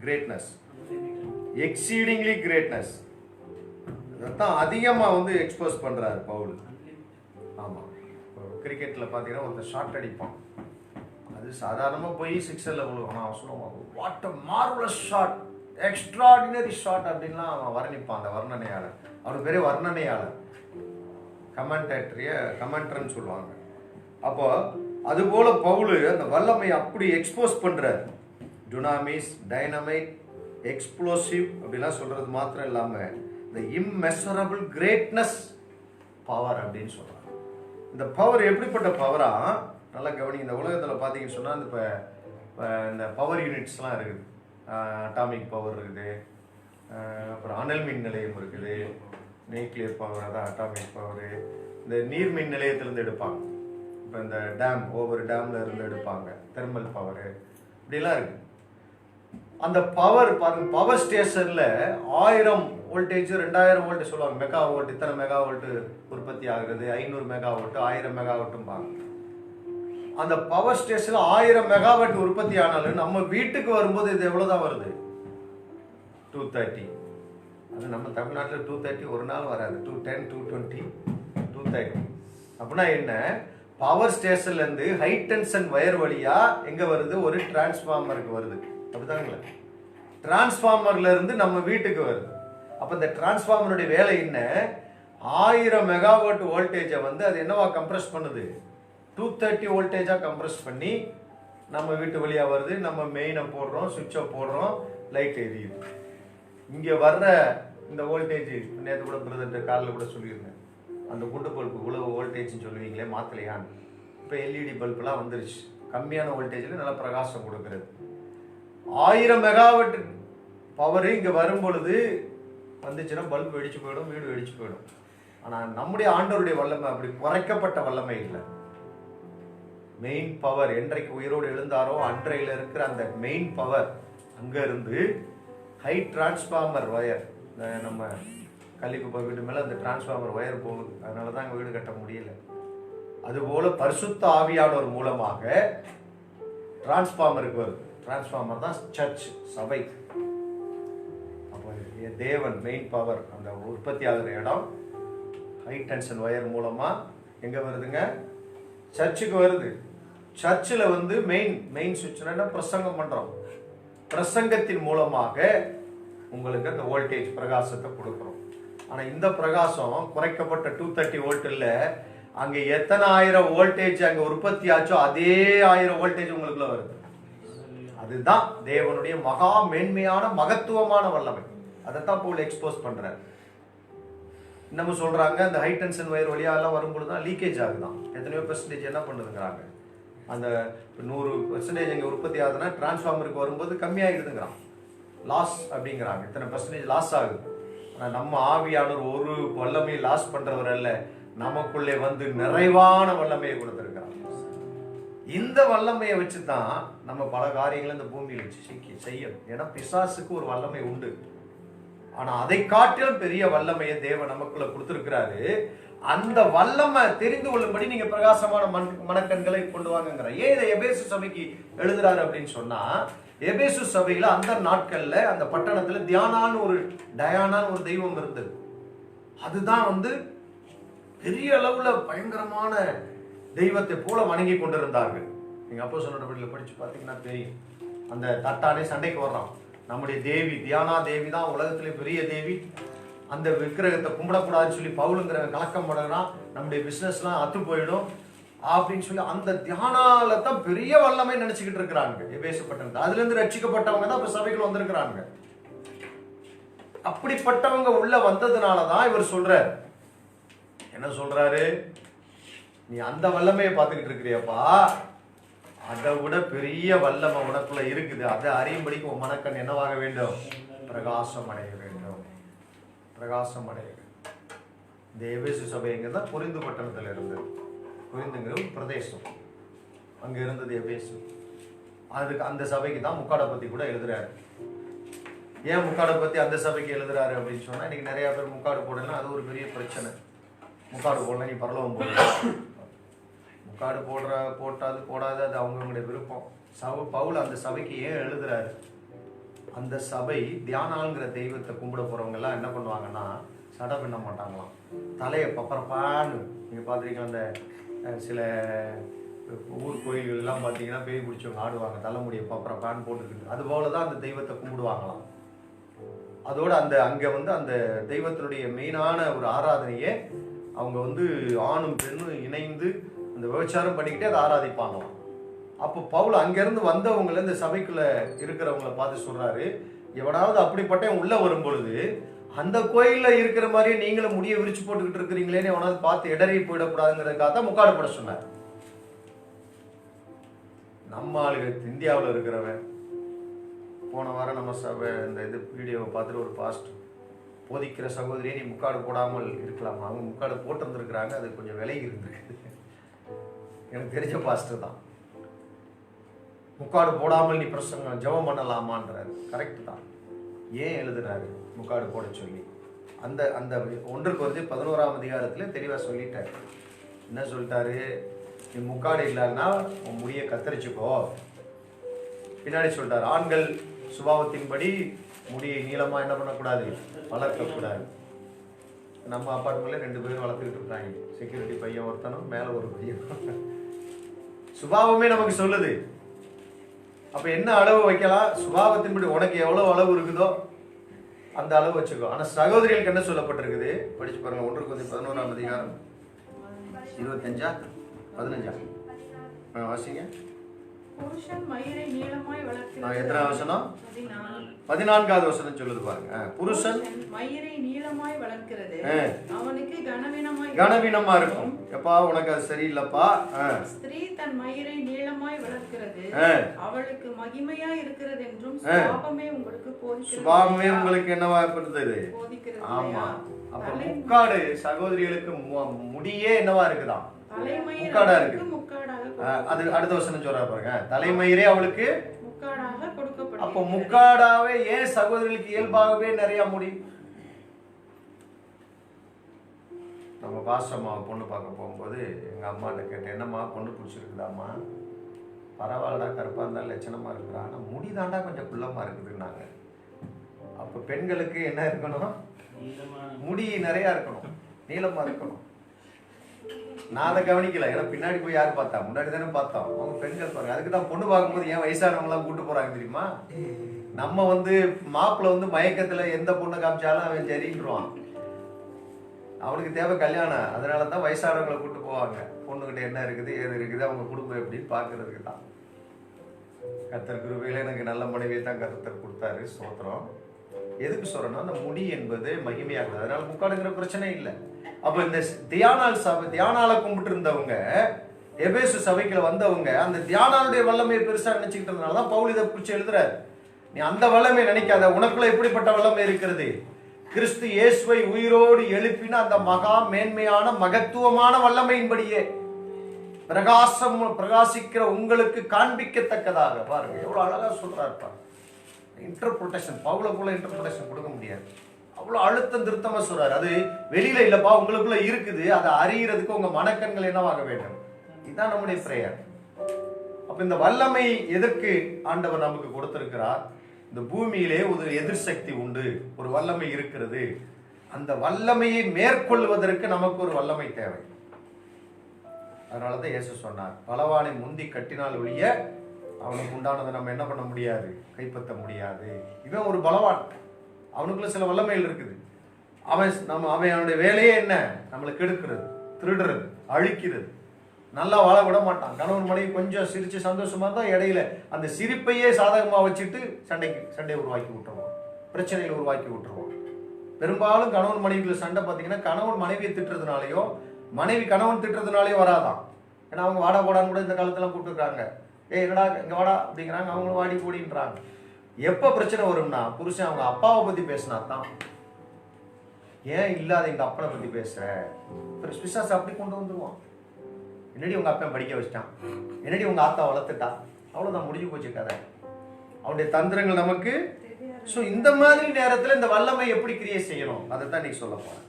[SPEAKER 2] கிரேட்னஸ், எக்ஸீடிங்லி கிரேட்னஸ். அதான் அதிகமா எக்ஸ்போஸ் பண்றாரு பவுல். ஆமா, கிரிக்கெட்ல பாத்தீங்கன்னா ஒருத்தர் ஷாட் அடிப்பான், அது சாதாரணமா போய் 6ல விழுவான். அவன் சொல்லுவான், what a marvellous shot, extraordinary shot அப்படின்லாம் அவன் வர்ணிப்பான். அந்த வர்ணனையாளர், அவனுக்கு பேரே வர்ணனையாளர், கமெண்டர்ன்னு சொல்லுவாங்க. அப்போ அது போல பவுல் அந்த வல்லமை அப்படி எக்ஸ்போஸ் பண்றாரு. டுனாமிஸ், டைனமைட், எக்ஸ்ப்ளோசிவ் அப்படிலாம் சொல்றது மாத்திரம் இல்லாம the immeasurable greatness power அப்படின்னு சொல்றாங்க. இந்த பவர் எப்படிப்பட்ட பவரா நல்லா கவனிங்க. இந்த உலகத்தில் பார்த்தீங்கன்னு சொன்னால் இந்த பவர் யூனிட்ஸ்லாம் இருக்குது. அட்டாமிக் பவர் இருக்குது, அப்புறம் அனல் மின் நிலையம் இருக்குது, நியூக்ளியர் பவர், அதான் அட்டாமிக் பவரு. இந்த நீர் மின் நிலையத்திலேருந்து எடுப்பாங்க. இப்போ இந்த டேம், ஒவ்வொரு டேம்ல இருந்து எடுப்பாங்க. தெர்மல் பவரு இப்படிலாம் இருக்கு. அந்த பவர் பாருங்க, பவர் ஸ்டேஷன்ல 1000 வோல்டேஜ் 2000 வோல்ட் சொல்லுவாங்க. மெகா வோல்ட், இத்தனை மெகா வோல்ட் உற்பத்தி ஆகுறது, 500 மெகா வோல்ட், 1000 மெகா வோல்ட்டும் பாங்க. அந்த பவர் ஸ்டேஷன்ல 1000 மெகாவாட் உற்பத்தி ஆனாலும் நம்ம வீட்டுக்கு வரும்போது இது எவ்வளவுதான் வருது? 230. அது நம்ம தமிழ்நாட்டில் 230 ஒரு நாள் வராது. 210, 220, 230. அப்படின்னா என்ன? பவர் ஸ்டேஷன்ல இருந்து ஹை டென்ஷன் வயர் வழியா எங்க வருது? ஒரு டிரான்ஸ்ஃபார்மருக்கு வருது. அப்படிதாங்களா? டிரான்ஸ்ஃபார்மர்ல இருந்து நம்ம வீட்டுக்கு வருது. அப்ப இந்த டிரான்ஸ்ஃபார்மருடைய வேலை என்ன? 1000 மெகாவாட் வோல்டேஜை அது என்னவா கம்ப்ரஸ் பண்ணுது? 230 வோல்டேஜா கம்ப்ரஸ் பண்ணி நம்ம வீட்டு வழியா வருது, நம்ம மெயினை போடுறோம், சுவிட்சை போடுறோம், லைட் எரியுது. இங்க வர்ற இந்த வோல்டேஜ், நேற்று கூட பிரதர் காலில் கூட சொல்லியிருந்தேன், அந்த குண்டு பல்பு இவ்வளவு வோல்டேஜ்னு சொல்லுவீங்களே மாத்தலையான்னு. இப்போ எல்இடி பல்புலாம் வந்துருச்சு, கம்மியான வோல்டேஜில் நல்ல பிரகாசம் கொடுக்கறது. 1000 மெகாவாட் பவர் இங்கே வரும் பொழுது வந்துச்சுன்னா பல்ப் வெடிச்சு போயிடும், வீடு வெடிச்சு போயிடும். ஆனால் நம்முடைய ஆண்டவருடைய வல்லமை அப்படி குறைக்கப்பட்ட வல்லமை இல்லை. மெயின் பவர் என்றைக்கு உயிரோடு எழுந்தாரோ அன்றையில் இருக்கிற அந்த மெயின் பவர் அங்கே இருந்து ஹை டிரான்ஸ்ஃபார்மர் வயர், நம்ம கள்ளிக்குப்பை வீடு மேலே அந்த டிரான்ஸ்ஃபார்மர் வயர் போகுது, அதனால தான் அங்கே வீடு கட்ட முடியல. அதுபோல பரிசுத்த ஆவியானவர் மூலமாக டிரான்ஸ்ஃபார்மருக்கு வருது. டிரான்ஸ்ஃபார்மர் தான் சர்ச், சபை. அப்போ தேவன் மெயின் பவர் அந்த உற்பத்தி ஆகிற இடம் ஹை டென்ஷன் வயர் மூலமா எங்க வருதுங்க? சர்ச்சுக்கு வருது. சர்ச்சில் வந்து மெயின் சுவிட்ச்னா பிரசங்கம் பண்றோம். பிரசங்கத்தின் மூலமாக உங்களுக்கு அந்த வோல்டேஜ் பிரகாசத்தை கொடுக்குறோம். ஆனா இந்த பிரகாசம் குறைக்கப்பட்ட 230 வோல்ட் இல்ல, அங்க எத்தனை 1000 வோல்டேஜ் அங்க உற்பத்தி ஆச்சோ அதே 1000 வோல்டேஜ் உங்களுக்குள்ள வருது. அதுதான் தேவனுடைய மகா மேன்மையான மகத்துவமான வல்லமை. அதைத்தான் போல் எக்ஸ்போஸ் பண்றாரு. நம்ம சொல்றாங்க அந்த ஹை டென்ஷன் வயர் வழியாலாம் வரும்பொழுது தான் லீக்கேஜ் ஆகுதான். எத்தனையோ பெர்சன்டேஜ் என்ன பண்ணுதுங்கிறாங்க, அந்த 100% இங்கே உற்பத்தி ஆகுதுன்னா டிரான்ஸ்ஃபார்மருக்கு வரும்போது கம்மியாகிடுதுங்கிறான், லாஸ் அப்படிங்கிறாங்க. இத்தனை பெர்சன்டேஜ் லாஸ் ஆகுது. ஆனால் நம்ம ஆவியானவர் ஒரு வல்லமையை லாஸ் பண்றவர் அல்ல, நமக்குள்ளே வந்து நிறைவான வல்லமையை கொடுத்திருக்கிறார். இந்த வல்லமையை வச்சு தான் நம்ம பல காரியங்களை இந்த பூமியில் வச்சு செய்யணும். ஏன்னா பிசாசுக்கு ஒரு வல்லமை உண்டு, ஆனா அதை காட்டிலும் பெரிய வல்லமையை தேவன் நமக்குள்ள கொடுத்திருக்கிறாரு. அந்த வல்லமை தெரிந்து கொள்ளும்படி நீங்க பிரகாசமான மனக்கண்களை கொண்டு வாங்குங்கிற. ஏன் இதை எபேசு சபைக்கு எழுதுறாரு அப்படின்னு சொன்னா, எபேசு சபையில அந்த நாட்கள்ல அந்த பட்டணத்துல டயானான்னு ஒரு தெய்வம் இருந்தது. அதுதான் வந்து பெரிய அளவுல பயங்கரமான தெய்வத்தை போல வணங்கி கொண்டிருந்தார்கள். நீங்க அப்போஸ்தலர் படிச்சு பார்த்தீங்கன்னா தெரியும். அந்த தட்டானே சண்டைக்கு வர்றான், நம்முடைய தேவி தியானா தேவி தான் உலகத்திலே பெரிய தேவி, அந்த விக்கிரகத்தை கும்பிடக்கூடாதுன்னு சொல்லி பவுலுங்கிற கலக்கம் பண்ணுறான், நம்முடைய பிசினஸ்லாம் அத்து போயிடும் அப்படின்னு சொல்லி அந்த தியானால தான் பெரிய வல்லமை நினைச்சுக்கிட்டு இருக்கிறாங்க எபேசுப்பட்டவங்க. அதுல இருந்து ரட்சிக்கப்பட்டவங்க தான் இப்ப சபைக்குள்ள வந்திருக்கிறாங்க. அப்படிப்பட்டவங்க உள்ள வந்ததுனாலதான் இவர் சொல்றாரு, என்ன சொல்றாரு, நீ அந்த வல்லமையை பார்த்துக்கிட்டு இருக்கிறியப்பா, அதை விட பெரிய வல்லமை உனக்குள்ள இருக்குது. அதை அறியும்படிக்கு உன் மனக்கண் என்னவாக வேண்டும்? பிரகாசம் அடைய வேண்டும், பிரகாசம் அடைய வேண்டும். இந்த எபேசு சபைங்கிறது தான் கொரிந்து பட்டணத்தில் இருந்தது. கொரிந்துங்கிற ஒரு பிரதேசம், அங்க இருந்தது எபேசு. அதுக்கு அந்த சபைக்கு தான் முக்காடை பத்தி கூட எழுதுறாரு. ஏன் முக்காடை பத்தி அந்த சபைக்கு எழுதுறாரு அப்படின்னு சொன்னா, இன்னைக்கு நிறைய பேர் முக்காடு போடலாம், அது ஒரு பெரிய பிரச்சனை. முக்காடு போடலாம், நீ பரலோகம் போடலாம். முக்காடு போட்டாது போடாது அது அவங்களுடைய விருப்பம். பவுல் அந்த சபைக்கு ஏன் எழுதுறாரு? அந்த சபை தியானாங்கிற தெய்வத்தை கும்பிட போறவங்க எல்லாம் என்ன பண்ணுவாங்கன்னா, சடை பண்ண மாட்டாங்களாம், தலையை பப்பரப்பான்னு. நீங்க பாத்திருக்கீங்க, அந்த சில ஊர் கோயில்கள் எல்லாம் பார்த்தீங்கன்னா பேய் பிடிச்சவங்க ஆடுவாங்க, தலைமுடியை பப்பரப்பான்னு போட்டுக்கிட்டு. அது போலதான் அந்த தெய்வத்தை கும்பிடுவாங்களாம். அதோட அங்க வந்து அந்த தெய்வத்தினுடைய மெயினான ஒரு ஆராதனையே அவங்க வந்து ஆணும் பெண்ணும் இணைந்து அந்த விபச்சாரம் பண்ணிக்கிட்டே அதை ஆராதிப்பாங்களாம். அப்போ பவுல் அங்கிருந்து வந்தவங்கள இந்த சபைக்குள்ள இருக்கிறவங்கள பார்த்து சொல்றாரு, எவனாவது அப்படிப்பட்ட உள்ள வரும் பொழுது அந்த கோயில்ல இருக்கிற மாதிரியே நீங்களும் முடிய விரிச்சு போட்டுக்கிட்டு இருக்கிறீங்களேன்னு எவனாவது பார்த்து இடறி போயிடக்கூடாதுங்கிறதுக்காக தான் முக்காடு போட சொன்னார். நம்ம ஆளுகள் இந்தியாவில் இருக்கிறவன், போன வாரம் நம்ம சபை இந்த இது வீடியோவை பார்த்துட்டு ஒரு பாஸ்ட் போதிக்கிற சகோதரியை நீ முக்காடு போடாமல் இருக்கலாம், அவங்க முக்காடு போட்டிருந்துருக்குறாங்க, அது கொஞ்சம் விலகி இருந்திருக்கு. எனக்கு தெரிஞ்ச பாஸ்டர் தான். முக்காடு போடாமல் நீ பிரசங்கம் ஜெபம் பண்ணலாமான்றாரு. கரெக்ட் தான். ஏன் எழுதுறாரு முக்காடு போட சொல்லி? அந்த 1 கொரிந்தியர் 11ஆம் அதிகாரத்துல தெளிவா சொல்லிட்டாரு. என்ன சொல்லிட்டாரு? நீ முக்காடு இல்லைன்னா உன் முடிய கத்தரிச்சுக்கோ. பின்னாடி சொல்லிட்டாரு, ஆண்கள் சுபாவத்தின்படி முடியை நீளமா என்ன பண்ணக்கூடாது, வளர்க்கக்கூடாது. நம்ம அப்பார்ட்மெண்ட்ல 2 பேரும் வளர்த்துக்கிட்டு இருக்காங்க, செக்யூரிட்டி பையன் ஒருத்தனும் மேல ஒரு பையன். சுபாவமே நமக்கு சொல்லுது. அப்ப என்ன அளவு வைக்கலாம்? சுபாவத்தின்படி உனக்கு எவ்வளவு அளவு இருக்குதோ அந்த அளவு வச்சுக்கோ. ஆனா சகோதரிகளுக்கு என்ன சொல்லப்பட்டிருக்குது படிச்சு பாருங்க. 1 கொரிந்தியர் 11ஆம் அதிகாரம் 25-15 வாசிங்க.
[SPEAKER 1] புருஷன் மயிரை நீளமாய் வளர்க்கிறது.
[SPEAKER 2] எத்தனாவது வசனம்?
[SPEAKER 1] 14.
[SPEAKER 2] 14வது வசனம் சொல்லுது பாருங்க. புருஷன்
[SPEAKER 1] மயிரை நீளமாய் வளர்க்கிறது, அவனுக்கு
[SPEAKER 2] கனவீனமா இருக்கும். எப்பா உனக்கு அது சரியில்லப்பா.
[SPEAKER 1] ஸ்திரீ தன் மயிரை நீளமாய் வளர்க்கிறது, அவளுக்கு மகிமையா இருக்கிறது என்றும் சுபாவமே உங்களுக்கு போதிக்கிறது.
[SPEAKER 2] சுபாவமே உங்களுக்கு என்னவா இருந்தது? ஆமா. அப்ப முக்காடு சகோதரிகளுக்கு முடியே என்னவா இருக்குதான்? முக்காடா இருக்கு. அது அடுத்த வசனம் சொல்றாரு பாருங்க. தலைமயிரே அவளுக்கு
[SPEAKER 1] முக்காடாக கொடுக்கப்படும்.
[SPEAKER 2] அப்ப முக்காடாவே ஏன் சகோதரிகளுக்கு இயல்பாகவே நிறைய முடி? நம்ம பாஸ்டம்மாவை பொண்ணு பார்க்க போகும்போது எங்க அம்மாட்ட கேட்டேன், என்னம்மா பொண்ணு பிடிச்சிருக்குதாம்மா? பரவாயில்லடா, கருப்பா இருந்தாலும் லட்சணமா இருக்கிறா, ஆனா முடிதாண்டா கொஞ்சம் குள்ளமா இருக்குதுன்னாங்க. அப்ப பெண்களுக்கு என்ன இருக்கணும்? முடி நிறைய இருக்கணும், நீளமா இருக்கணும். நான் அதை கவனிக்கல, ஏன்னா பின்னாடி போய் யாரு பார்த்தா? முன்னாடி தானே பார்த்தோம். அவங்க பெண்கள் பாருங்க. அதுக்கு தான் பொண்ணு பார்க்கும்போது ஏன் வயசானவங்க எல்லாம் கூட்டு போறாங்க தெரியுமா? நம்ம மாப்பிள்ள மயக்கத்துல எந்த பொண்ணை காமிச்சாலும் அவன் சரின்றான். அவனுக்கு தேவை கல்யாணம். அதனாலதான் வயசானவங்களை கூட்டு போவாங்க. பொண்ணுகிட்ட என்ன இருக்குது ஏது இருக்குது, அவங்க குடும்பம் எப்படின்னு பாக்குறதுக்கு தான். கர்த்தர் கிருபையில எனக்கு நல்ல மனைவியை தான் கர்த்தர் கொடுத்தாரு, ஸ்தோத்திரம். எதுக்கு சொல்றேன்னா, அந்த முடி என்பது மகிமையாகுது. அதனால முக்காடுங்கிற பிரச்சனை இல்லை. அப்ப இந்த தியானால கும்பிட்டு இருந்தவங்க, எபேசு சபைக்குள்ள வந்தவங்க, அந்த தியானாளுடைய வல்லமையை பெருசா நினைச்சுக்கிட்டு இருந்தனாலதான் பவுல் இதை குறிச்சு எழுதுறாரு. நீ அந்த வல்லமை நினைக்காத, உனக்குள்ள எப்படிப்பட்ட வல்லமை இருக்கிறது? கிறிஸ்து இயேசுவை உயிரோடு எழுப்பின அந்த மகா மேன்மையான மகத்துவமான வல்லமையின்படியே பிரகாசிக்கிற உங்களுக்கு காண்பிக்கத்தக்கதாக. பாருங்க எவ்வளவு அழகா சொல்றாரு. இன்டர்பிரேஷன் பவுல போல இன்டர்பிரேஷன் கொடுக்க முடியாது. அவ்வளவு அழுத்தம் திருத்தமா சொல்றாரு. அது வெளியில இல்லப்பா, உங்களுக்குள்ள இருக்குது. அதை அறியறதுக்கு உங்க மனக்கண்கள் என்னவாக வேண்டும்? இதுதான் நம்முடைய பிரேயர். அப்ப இந்த வல்லமை எதற்கு ஆண்டவர் நமக்கு கொடுத்திருக்கிறார்? இந்த பூமியிலே ஒரு எதிர்சக்தி உண்டு, ஒரு வல்லமை இருக்கிறது. அந்த வல்லமையை மேற்கொள்வதற்கு நமக்கு ஒரு வல்லமை தேவை. அதனாலதான் இயேசு சொன்னார், பலவானை முந்தி கட்டினால் ஒழிய அவனுக்கு உண்டானதை நம்ம என்ன பண்ண முடியாது, கைப்பற்ற முடியாது. இவன் ஒரு பலவான், அவனுக்குள்ள சில வல்லமைகள் இருக்குது. அவனுடைய வேலையே என்ன? நம்மளை கெடுக்கிறது, திருடுறது, அழிக்கிறது. நல்லா வாழ விட மாட்டான். கணவன் மனைவி கொஞ்சம் சிரிச்சு சந்தோஷமா இருந்தா இடையில அந்த சிரிப்பையே சாதகமா வச்சுட்டு சண்டையை உருவாக்கி விட்டுருவோம், பிரச்சனைகளை உருவாக்கி விட்டுருவோம். பெரும்பாலும் கணவன் மனைவிக்குள்ள சண்டை பார்த்தீங்கன்னா, கணவன் மனைவியை திட்டுறதுனாலயோ மனைவி கணவன் திட்டுறதுனாலயோ வராதான். ஏன்னா அவங்க வாடா போடான்னு கூட இந்த காலத்துல கூப்பிட்டுருக்காங்க. என்னடா இங்க வாடா அப்படிங்கிறாங்க, அவங்களும் வாடி கூடின்றாங்க. எப்ப பிரச்சனை வரும்னா, புருஷன் அவங்க அப்பாவை பத்தி பேசினா தான். ஏன் இல்லாத எங்க அப்பனை பத்தி பேசுற? பிசாசு அப்படி கொண்டு வந்துருவான். என்னடி உங்க அப்பன் படிக்க வச்சிட்டான், என்னடி உங்க ஆத்தா வளர்த்துட்டா, அவ்வளவுதான், முடிஞ்சு போச்சு கதை. அவனுடைய தந்திரங்கள் நமக்கு. ஸோ இந்த மாதிரி நேரத்தில் இந்த வல்லமை எப்படி கிரியேட் செய்யணும் அதைத்தான் நீ சொல்ல போறேன்.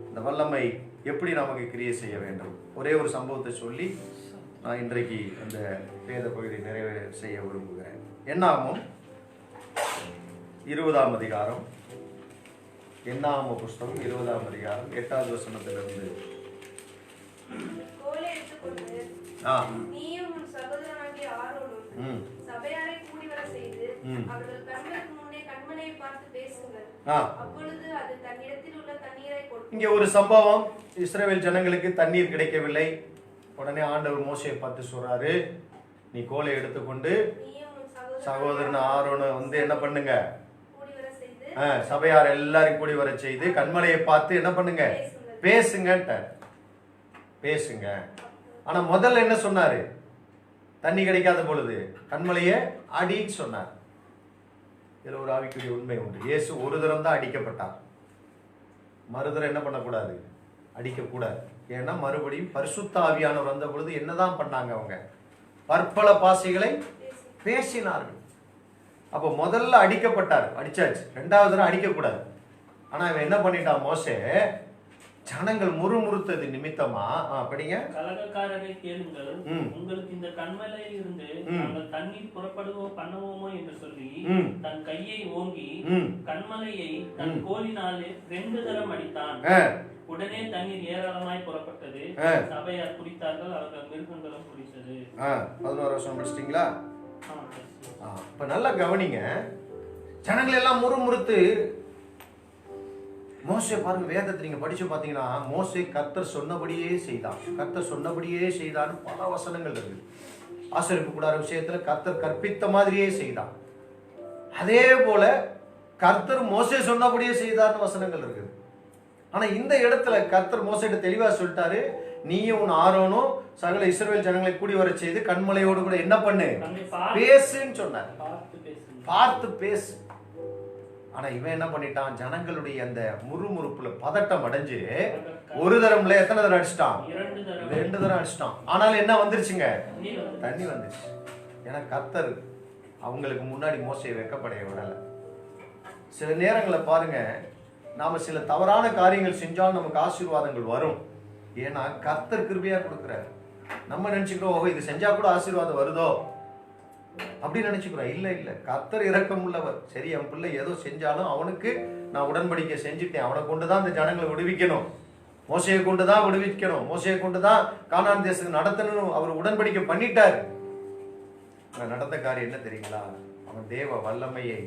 [SPEAKER 2] இந்த வல்லமை எப்படி நமக்கு கிரியேட் செய்ய வேண்டும்? ஒரே ஒரு சம்பவத்தை சொல்லி நான் இன்றைக்கு அந்த வேத பகுதியை நிறைவு செய்ய விரும்புகிறேன். என்னாகும் 20ஆம் அதிகாரம், என்னாம புஸ்தகம் 20ஆம் அதிகாரம் 8வது வசனத்திலிருந்து.
[SPEAKER 6] நீயும் உன் சகோதரனாகிய ஆரோனும் சபையாரை கூடி வர செய்து அவர்கள் கண்களுக்கு முன்னே கண்மலையை பார்த்து பேசுங்கள். அப்பொழுது அது தன்னிடத்தில் உள்ள தண்ணீரை கொடுக்கும்.
[SPEAKER 2] இங்க ஒரு சம்பவம். இஸ்ரவேல் ஜனங்களுக்கு தண்ணீர் கிடைக்கவில்லை. உடனே ஆண்டவர் மோசேயை பார்த்து சொல்றாரு, நீ கோலை எடுத்துக்கொண்டு சகோதரன் ஆரோனை என்ன பண்ணுங்க, சபையார் எல்லாரும் கூடி வர செய்து கண்மலையை பார்த்து என்ன பண்ணுங்க, பேசுங்க பேசுங்க. ஆனா முதல்ல என்ன சொன்னாரு? தண்ணி கிடைக்காத பொழுது கண்மலையை அடின்னு சொன்னார். இதுல ஒரு ஆவிக்குரிய உண்மை உண்டு. இயேசு ஒரு தரம் தான் அடிக்கப்பட்டார், மறுதரம் என்ன பண்ணக்கூடாது, அடிக்கக்கூடாது. ஏன்னா மறுபடியும் பரிசுத்த ஆவியானவர் வந்த பொழுது என்னதான் பண்ணாங்க? அவங்க பற்பல பாசைகளை பேசினார்கள். அப்போ முதல்ல அடிக்கப்பட்டார், அடிச்சாச்சு. 2வது தடவை அடிக்கக்கூடாது. ஆனா இவன் என்ன பண்ணிட்டான்? மோசே ஜனங்கள் முறுமுறுத்தது நிமித்தமா படிங்க.
[SPEAKER 7] கலகக்காரரை கேளுங்கள், உங்களுக்கு இந்த கண்மலையில் இருந்து நாங்கள் தண்ணீர் புறப்படுவோ பண்ணுவோமோ என்று சொல்லி தன் கையை ஓங்கி கண்மலையை தன் கோலினாலே 2 தரம் அடித்தான். உடனே தண்ணீர் ஏராளமாய் புறப்பட்டது. சபையார் குடித்தார்கள், அவர்கள் மிருகங்களும் குடித்தது.
[SPEAKER 2] 11 வருஷம் படிச்சிட்டீங்களா? இப்ப நல்லா கவனிங்க. ஜனங்கள் எல்லாம் முறுமுறுத்து மோசே பாருங்க, வேதத்தை நீங்க படிச்சு பாத்தீங்கன்னா, மோசே கர்த்தர் சொன்னபடியே செய்தான், கர்த்தர் சொன்னபடியே செய்தான்னு பல வசனங்கள் இருக்கு. ஆசரிப்பு கூடார விஷயத்துல கர்த்தர் கற்பித்த மாதிரியே செய்தான். அதே போல கர்த்தர் மோசே சொன்னபடியே செய்தார்னு வசனங்கள் இருக்குது. ஆனா இந்த இடத்துல கர்த்தர் மோசேட்ட தெளிவா சொல்லிட்டாரு, நீயும் உன் ஆரோனும் சகல இஸ்ரவேல் ஜனங்களை கூடி வர செய்து கண்மலையோடு கூட என்ன பண்ணு, பேசுன்னு சொன்னார். பார்த்து பேசு. ஆனா இவன் என்ன பண்ணிட்டான், ஜனங்களுடைய அந்த முறுமுறுப்புல பதட்டம் அடைஞ்சு ஒரு தரம்ல எத்தனை தரம் அடிச்சிட்டான், 2 தரம் அடிச்சிட்டான். ஆனாலும் என்ன வந்துருச்சுங்க, தண்ணி வந்துருச்சு. ஏன்னா கர்த்தர் அவங்களுக்கு முன்னாடி மோசையை வெட்கப்படைய விடல. சில நேரங்களை பாருங்க, நாம சில தவறான காரியங்கள் செஞ்சாலும் நமக்கு ஆசீர்வாதங்கள் வரும். ஏன்னா கர்த்தர் கிருபையா கொடுக்கிறார். நம்ம நினைச்சுக்கிறோம், ஓ இது செஞ்சா கூட ஆசீர்வாதம் வருதோ அப்படின்னு நினைச்சுக்கிறோம். இல்ல இல்ல, கர்த்தர் இரக்கம் உள்ளவர். சரி, என் பிள்ளை ஏதோ செஞ்சாலும் அவனுக்கு நான் உடன்படிக்கை செஞ்சுட்டேன், அவனை கொண்டுதான் இந்த ஜனங்களை விடுவிக்கணும், மோசையை கொண்டுதான் விடுவிக்கணும், மோசையை கொண்டுதான் கானான் தேசத்துக்கு நடத்தணும், அவர் உடன்படிக்கை பண்ணிட்டாரு. நடந்த காரியம் என்ன தெரியுங்களா, அவன் தேவ வல்லமையை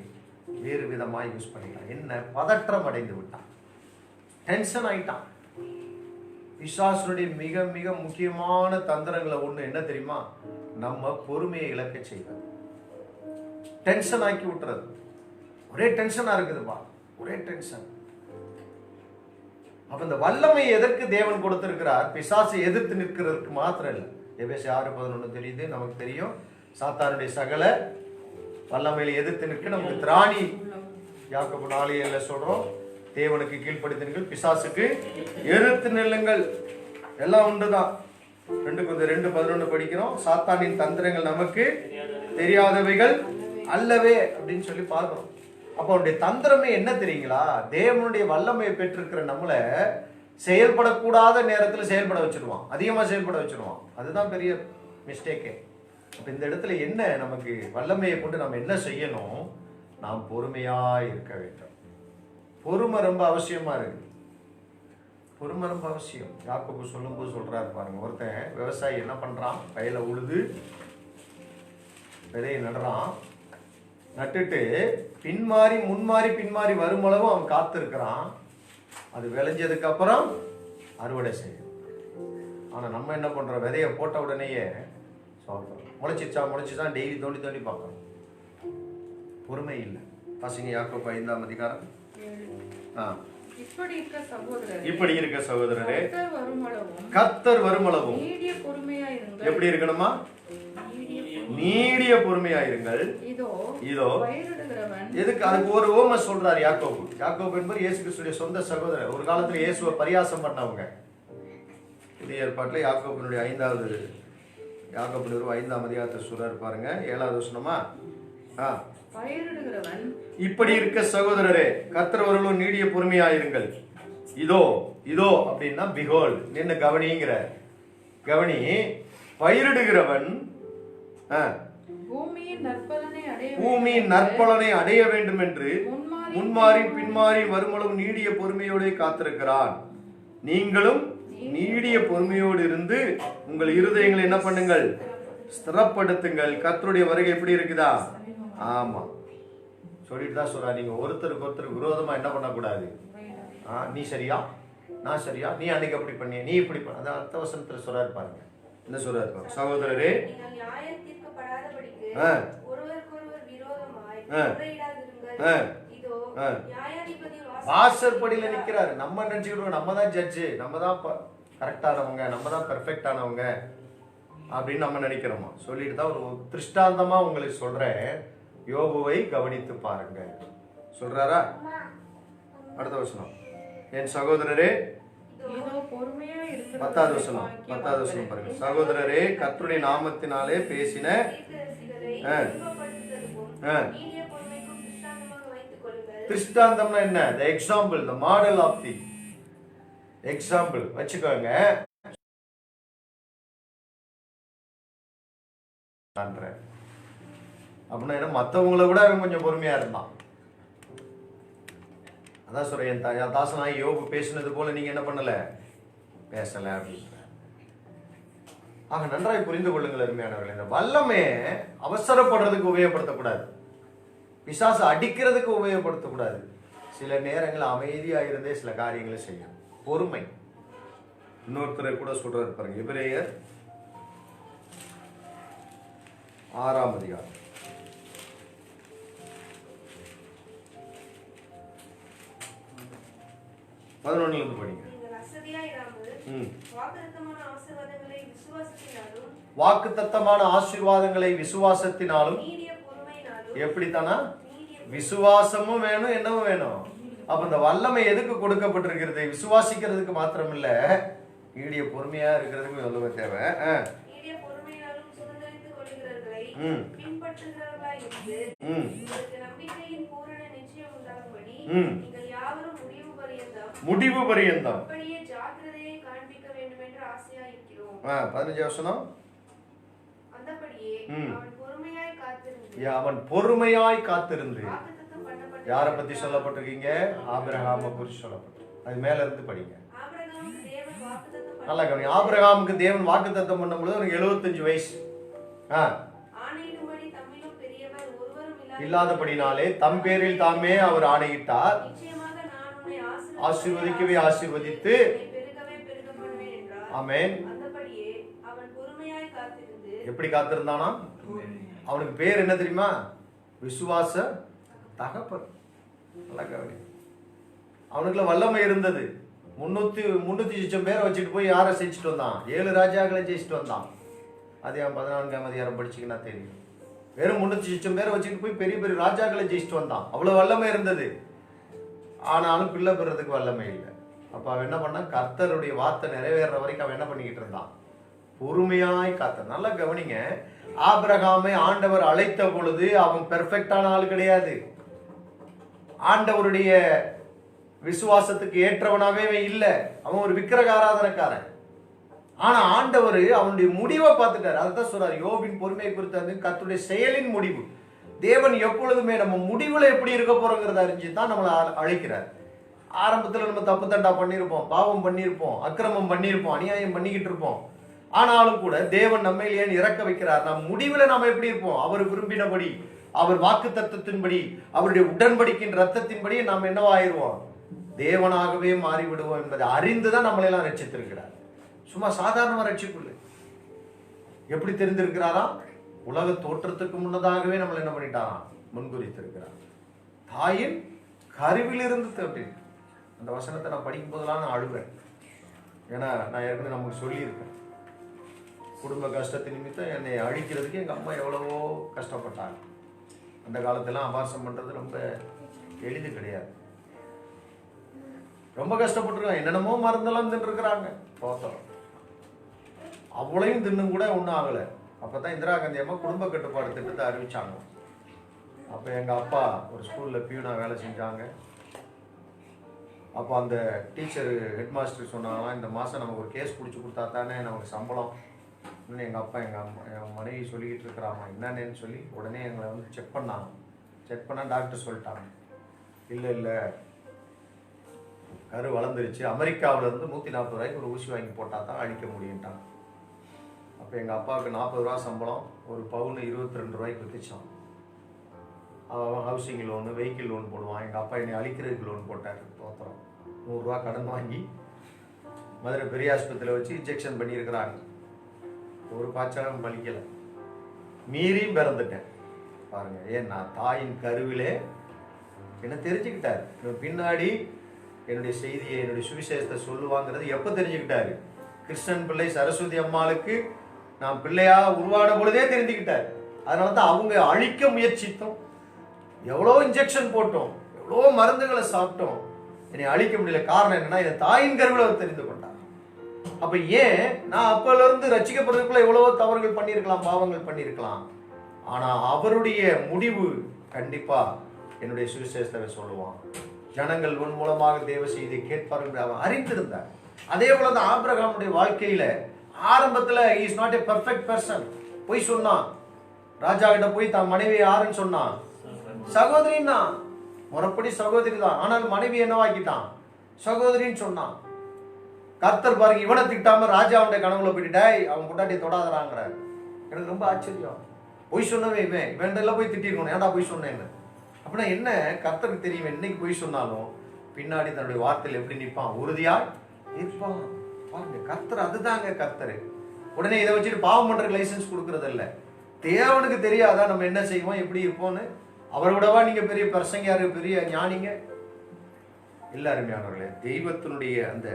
[SPEAKER 2] வேறு விதமாக யூஸ் பண்ணிட்டான். என்ன, பதற்றம் அடைந்து விட்டான், டென்ஷன் ஆயிட்டான். பிசாசுடைய மிக மிக முக்கியமான தந்திரங்களை ஒண்ணு என்ன தெரியுமா, நம்ம பொறுமையை இழக்க செய்வது, டென்ஷன் ஆக்கி விட்டுறது. ஒரே டென்ஷனா இருக்குதுப்பா, ஒரே டென்ஷன். அப்ப இந்த வல்லமை எதற்கு தேவன் கொடுத்திருக்கிறார், பிசாசை எதிர்த்து நிற்கிறதுக்கு மாத்திரம் இல்லை. எபேசியர் 6:11 தெரியுது, நமக்கு தெரியும். சாத்தானுடைய சகல வல்லமையில எதிர்த்து நிற்க நமக்கு திராணி. யாக்கோபு 4:7 சொல்றோம், தேவனுக்கு கீழ்ப்படுத்தினீர்கள், பிசாசுக்கு எதிர்த்து நில்லுங்கள். எல்லாம் ஒன்றுதான். 2:11 படிக்கிறோம். சாத்தானின் தந்திரங்கள் நமக்கு தெரியாதவைகள் அல்லவே அப்படின்னு சொல்லி பார்க்கிறோம். அப்ப அவனுடைய தந்திரமே என்ன தெரியுங்களா, தேவனுடைய வல்லமையை பெற்றிருக்கிற நம்மள செயல்படக்கூடாத நேரத்தில் செயல்பட வச்சிருவான், அதிகமா செயல்பட வச்சிருவான். அதுதான் பெரிய மிஸ்டேக்கே. அப்ப இந்த இடத்துல என்ன, நமக்கு வல்லமையை கொண்டு நம்ம என்ன செய்யணும், நாம் பொறுமையா இருக்க வேண்டும். பொறுமை ரொம்ப அவசியமா இருக்கு. பொறுமை ரொம்ப அவசியம். யாக்கோபு சொல்லும்போது சொல்றாரு பாருங்க, ஒருத்தன் விவசாயி என்ன பண்றான், வயல உழுது விதையை நடுறான், நட்டுட்டு பின்மாறி முன்மாறி பின்மாறி வருமளவு அவன் காத்திருக்கிறான். அது விளைஞ்சதுக்கு அப்புறம் அறுவடை செய்யும். ஆனா நம்ம என்ன பண்றோம், விதையை போட்ட உடனேயே சொல்றோம், முளைச்சிச்சான் டெய்லி தோண்டி தோண்டி பார்க்கணும். பொறுமை இல்லை. பசங்க யாக்கோபு 5ஆம் அதிகாரம். இப்படி இருக்க சகோதரரே, கர்த்தர் வருமளவும் எப்படி இருக்கணுமா, நீடிய பொறுமையாயிருங்கள். இதோ எதுக்கு, அதுக்கு ஒரு ஓமை சொல்றாரு யாக்கோபு. யாக்கோபு என்பவர் இயேசு கிறிஸ்துடைய சொந்த சகோதரர். ஒரு காலத்துல இயேசுவை பரியாசம் பண்ணவங்க. புதிய ஏற்பாட்டுல யாக்கோபுனுடைய 5வது யாக்கோபு 5ஆம் அதிகாரத்தை சொல்றாரு பாருங்க, 7வது வசனமா. இப்படி இருக்க சகோதரரே, கர்த்தர் வருமளவும் நீடிய பொறுமையாயிருங்கள். இதோ இதோ அப்படின்னா பிகோல், நின்னு கவனிங்கிற. கவனி, பயிரிடுகிறவன் பூமியின் நற்பலனை அடைய வேண்டும் என்று முன்மாறி பின்மாறி வருமளவும் நீடிய பொறுமையோடு காத்திருக்கிறான். நீங்களும் நீடிய பொறுமையோடு இருந்து உங்கள் இருதயங்களை என்ன பண்ணுங்கள், ஸ்திரப்படுத்துங்கள். கர்த்தருடைய வருகை எப்படி இருக்குதா? ஆமா, சொல்லிட்டு தான் சொல்றா. நீங்க ஒருத்தருக்கு ஒருத்தர் விரோதமா என்ன பண்ணக்கூடாது. நீ சரியா, நான் சரியா, நீ அன்னைக்கு அப்படி பண்ணிய, நீ இப்படி பண்ண. அதான் அடுத்த வசனத்துல சொல்றாரு பாருங்க, என்ன சொல்றாரு பாருங்க, சகோதரரே வாசற்படியில நிக்கிறாரு. நம்ம நினைச்சுக்கிட்டு நம்ம தான் ஜட்ஜு, நம்ம தான் கரெக்டானவங்க, நம்ம தான் பெர்ஃபெக்ட் ஆனவங்க அப்படின்னு நம்ம நினைக்கிறோமா. சொல்லிட்டு தான் ஒரு திருஷ்டாந்தமா உங்களுக்கு சொல்றேன், யோபுவை கவனித்து பாருங்க சொல்றாரா. அடுத்த வசனம், என் சகோதரரே, 10வது வசனம் பாருங்க. சகோதரரே, கர்த்தருடைய நாமத்தினாலே பேசின திருஷ்டாந்தம்னா என்ன, the example, the model of the example வச்சுக்கோங்க. அப்படின்னா என்ன, மற்றவங்களை விட அவன் கொஞ்சம் பொறுமையா இருந்தான். அதான் சொல்றேன், என் தாசனாய் யோபு பேசினது போல நீங்க என்ன பண்ணல, பேசல அப்படின்னு. ஆக நன்றாய் புரிந்து கொள்ளுங்கள் அருமையானவர்களே, இந்த வல்லமே அவசரப்படுறதுக்கு உபயோகப்படுத்தக்கூடாது, பிசாசு அடிக்கிறதுக்கு உபயோகப்படுத்தக்கூடாது. சில நேரங்கள் அமைதியா இருந்தே சில காரியங்களை செய்யும். பொறுமை. இன்னொருத்தரை கூட சொல்றாரு பாருங்க, எபிரேயர் 6ஆம் அதிகாரம் 11 படிங்க.
[SPEAKER 6] நீங்கள் அசதியாயிராமல் வாக்குத்தத்தமான ஆசீர்வாதங்களை விசுவாசத்தினாலும்
[SPEAKER 2] வாக்குத்தத்தமான ஆசீர்வாதங்களை விசுவாசத்தினாலும்
[SPEAKER 6] நீடிய பொறுமையினாலும்.
[SPEAKER 2] எப்படித்தானா? விசுவாசமும் வேணும், என்னவும் வேணும். அப்ப இந்த வல்லமை எதுக்கு கொடுக்கப்பட்டிருக்கிறது? விசுவாசிக்கிறதுக்கு மாத்திரம் இல்ல, நீடிய பொறுமையா இருக்கிறதுக்கு வல்லமை தேவை.
[SPEAKER 6] நீடிய பொறுமையினாலும் சுதந்திரித்துக் கொள்கிறவர்களை பின்பற்றுகிறவர்களாய் இருந்து உங்களுக்கு நம்பிக்கையின் பூரண நிச்சயம் உண்டாகும்படி நீங்கள் யாவரும் முடிவு பரியந்தம் அப்படியே ஜாக்கிரதையை காண்பிக்க வேண்டும் என்று ஆசையா இருக்கிறோம்.
[SPEAKER 2] 15 வசனம்.
[SPEAKER 6] அந்தபடியே அவன் பொறுமையாய் காத்திருந்து.
[SPEAKER 2] அவன் பொறுமையாய் காத்திருந்து.
[SPEAKER 6] வாக்குத்தத்தம் பண்ணப்பட்ட.
[SPEAKER 2] யாரை பத்தி சொல்லப்பட்டிருக்கீங்க? ஆபிரகாமை குறித்து சொல்லப்பட்டு. அது மேல இருந்து படிங்க.
[SPEAKER 6] ஆபிரகாமுக்கு தேவன் வாக்குத்தத்தம்.
[SPEAKER 2] நல்லா கவனிங்க. ஆபிரகாமுக்கு தேவன் வாக்குத்தத்தம் பண்ணும்போது அவனுக்கு 75 வயசு.
[SPEAKER 6] ஆணையிடும்படி தம்மிலும் பெரியவர் ஒருவரும்
[SPEAKER 2] இல்லாதபடினாலே தம் பேரில் தாமே அவர் ஆணையிட்டார்.
[SPEAKER 6] நிச்சயமாக நான் உன்னை
[SPEAKER 2] ஆசீர்வதிக்கவே ஆசீர்வதித்து
[SPEAKER 6] பெருகவே பெருக பண்ணுவேன் என்றார்.
[SPEAKER 2] ஆமென்.
[SPEAKER 6] அந்தபடியே அவன் பொறுமையாய் காத்திருந்து.
[SPEAKER 2] எப்படி காத்திருந்தானா? அவனுக்கு பேர் என்ன தெரியுமா? விசுவாச தகப்பன். நல்லா கவனி. அவனுக்குள்ள வல்லமை இருந்தது. 300 பேரை வச்சுட்டு போய் யாரை செஞ்சுட்டு வந்தான்? 7 ராஜாக்களை ஜெயிச்சுட்டு வந்தான். அது 14ஆம் அதிகாரம் படிச்சீங்கன்னா தெரியும். வெறும் 300 பேரை வச்சுட்டு போய் பெரிய பெரிய ராஜாக்களை ஜெயிச்சுட்டு வந்தான். அவ்வளவு வல்லமை இருந்தது. ஆனாலும் பிள்ளை பெறதுக்கு வல்லமை இல்லை. அப்ப அவன் என்ன பண்ணான்? கர்த்தருடைய வார்த்தை நிறைவேற வரைக்கும் அவன் என்ன பண்ணிக்கிட்டு இருந்தான்? பொறுமையாய் காத்தான். நல்லா கவனிங்க. ஆபிரகாமை ஆண்டவர் அழைத்த பொழுது அவன் பெர்ஃபெக்டான ஆள் கிடையாது. ஆண்டவருடைய விசுவாசத்துக்கு ஏற்றவனாவே இல்லை. அவன் ஒரு விக்கிரக ஆராதனைக்காரன். ஆனா ஆண்டவர் அவனுடைய முடிவை பார்த்துட்டார். அதுதான் சொல்றாரு, யோபின் பொறுமையை குறித்து கர்த்தருடைய செயலின் முடிவு. தேவன் எப்பொழுதுமே நம்ம முடிவுல எப்படி இருக்க போறோங்கிறத அறிஞ்சுதான் நம்மளை அழைக்கிறார். ஆரம்பத்துல நம்ம தப்பு தண்டா பண்ணியிருப்போம், பாவம் பண்ணியிருப்போம், அக்கிரமம் பண்ணியிருப்போம், அநியாயம் பண்ணிக்கிட்டு இருப்போம். ஆனாலும் கூட தேவன் நம்ம ஏன் இறக்க வைக்கிறார்? நம் முடிவுல நாம எப்படி இருப்போம்? அவர் விரும்பினபடி, அவர் வாக்கு தத்தத்தின்படி, அவருடைய உடன்படிக்கையின் ரத்தத்தின்படி நாம் என்னவாயிருவோம்? தேவனாகவே மாறிவிடுவோம் என்பதை அறிந்துதான் நம்மளை எல்லாம் ரட்சித்திருக்கிறார். சும்மா சாதாரணமா ரட்சிப்பு. எப்படி தெரிந்திருக்கிறாரா? உலக தோற்றத்துக்கு முன்னதாகவே நம்மளை என்ன பண்ணிட்டாராம்? முன்குறித்திருக்கிறார். தாயின் கருவிலிருந்து தோற்றி. அந்த வசனத்தை நான் படிக்கும் போதெல்லாம் நான் அழுவேன். ஏன்னா நான் ஏற்கனவே நமக்கு சொல்லியிருக்கேன், குடும்ப கஷ்டத்தின் நிமித்தம் என்னை அழிக்கிறதுக்கு எங்கள் அம்மா எவ்வளவோ கஷ்டப்பட்டாங்க. அந்த காலத்தெல்லாம் அபாசம் பண்ணுறது ரொம்ப எளிது கிடையாது. ரொம்ப கஷ்டப்பட்டுருக்காங்க. என்னென்னமோ மருந்தெல்லாம் தின்னுருக்குறாங்க. தோத்தம் அவ்வளையும் தின்னும் கூட ஒன்றும் ஆகலை. அப்போ தான் இந்திரா காந்தி அம்மா குடும்ப கட்டுப்பாடு திட்டத்தை அறிவிச்சாங்க. அப்போ எங்கள் அப்பா ஒரு ஸ்கூலில் பியூனா வேலை செஞ்சாங்க. அப்போ அந்த டீச்சர் ஹெட் மாஸ்டர் சொன்னாங்களாம், இந்த மாதம் நமக்கு ஒரு கேஸ் பிடிச்சி கொடுத்தா தானே நமக்கு சம்பளம். இன்னும் எங்கள் அப்பா என் மனைவி சொல்லிக்கிட்டு இருக்கிறாங்க என்னன்னு சொல்லி உடனே எங்களை வந்து செக் பண்ணாங்க. செக் பண்ணால் டாக்டர் சொல்லிட்டாங்க, இல்லை கரு வளர்ந்துருச்சு, அமெரிக்காவிலேருந்து 140 ரூபாய்க்கு ஒரு ஊசி வாங்கி போட்டால் தான் அழிக்க முடியும்ட்டாங்க. அப்போ எங்கள் அப்பாவுக்கு 40 ரூபா சம்பளம், ஒரு பவுன் 22 ரூபாய்க்கு விற்றுச்சான். அவன் ஹவுசிங் லோனு, வெஹிக்கிள் லோன் போடுவான். எங்கள் அப்பா என்னை அழிக்கிறதுக்கு லோன் போட்டார். தோத்திரம் 100 ரூபா கடன் வாங்கி மதுரை பெரிய ஆஸ்பத்திரியில் வச்சு இன்ஜெக்ஷன் பண்ணியிருக்கிறாங்க. ஒரு பாய்ச்சலும் பலிக்கலை, மீறியும் பிறந்துட்டேன் பாருங்க. ஏன்னா தாயின் கருவிலே என்ன தெரிஞ்சுக்கிட்டாரு. பின்னாடி என்னுடைய செய்தியை, என்னுடைய சுவிசேஷத்தை சொல்லுவாங்கிறது எப்போ தெரிஞ்சுக்கிட்டாரு? கிருஷ்ணன் பிள்ளை சரஸ்வதி அம்மாளுக்கு நான் பிள்ளையா உருவான பொழுதே தெரிஞ்சுக்கிட்டாரு. அதனால தான் அவங்க அழிக்க முயற்சித்தோம், எவ்வளோ இன்ஜெக்ஷன் போட்டோம், எவ்வளோ மருந்துகளை சாப்பிட்டோம், என்னை அழிக்க முடியல. காரணம் என்னன்னா, என் தாயின் கருவில் அவர் தெரிந்து கொண்டார். அப்ப ஏன் நான் அப்பல இருந்து ரட்சிக்கப்படுறதுக்குள்ள எவ்வளவோ தவறுகள் பண்ணியிருக்கலாம், பாவங்கள் பண்ணியிருக்கலாம். ஆனா அவருடைய முடிவு கண்டிப்பா என்னுடைய சுவிசேஷத்தை சொல்லுவான். ஜனங்கள் உன் மூலமாக தேவ செய்தியை கேட்பார்கள் அவன் அறிந்திருந்தார். அதே போலதான் ஆபிரகாமுடைய வாழ்க்கையில ஆரம்பத்துல is not a perfect person. போய் சொன்னான், ராஜா கிட்ட போய் தான் மனைவி யாருன்னு சொன்னான், சகோதரின்னா முறைப்படி சகோதரி தான். ஆனால் மனைவி என்னவாக்கிட்டான், சகோதரின்னு சொன்னான். கர்த்தர் பாருங்க, இவனை திட்டாம ராஜா அவனுடைய கனவுல போயிட்டு அவன் பொண்டாட்டியை தொடாதறாங்கிற. எனக்கு ரொம்ப ஆச்சரியம். பொய் சொன்னவே இவன் எல்லாம் போய் திட்டிருக்கணும், ஏன்டா போய் சொன்னேன்னு. அப்படின்னா என்ன, கர்த்தருக்கு தெரியும் என்னைக்கு போய் சொன்னாலும் பின்னாடி தன்னுடைய வார்த்தையில் எப்படி நிற்பான், உறுதியா நிற்பான். பாருங்க கர்த்தர் அதுதாங்க கர்த்தர். உடனே இதை வச்சுட்டு பாவம் பண்றதுக்கு லைசன்ஸ் கொடுக்கறது இல்லை. தேவனுக்கு தெரியாதா நம்ம என்ன செய்வோம், எப்படி இருப்போம்னு? அவரோடவா நீங்க பெரிய பிரசங்கியாரு, பெரிய ஞானிங்க? இல்ல அருமையானவர்களே, தெய்வத்தினுடைய அந்த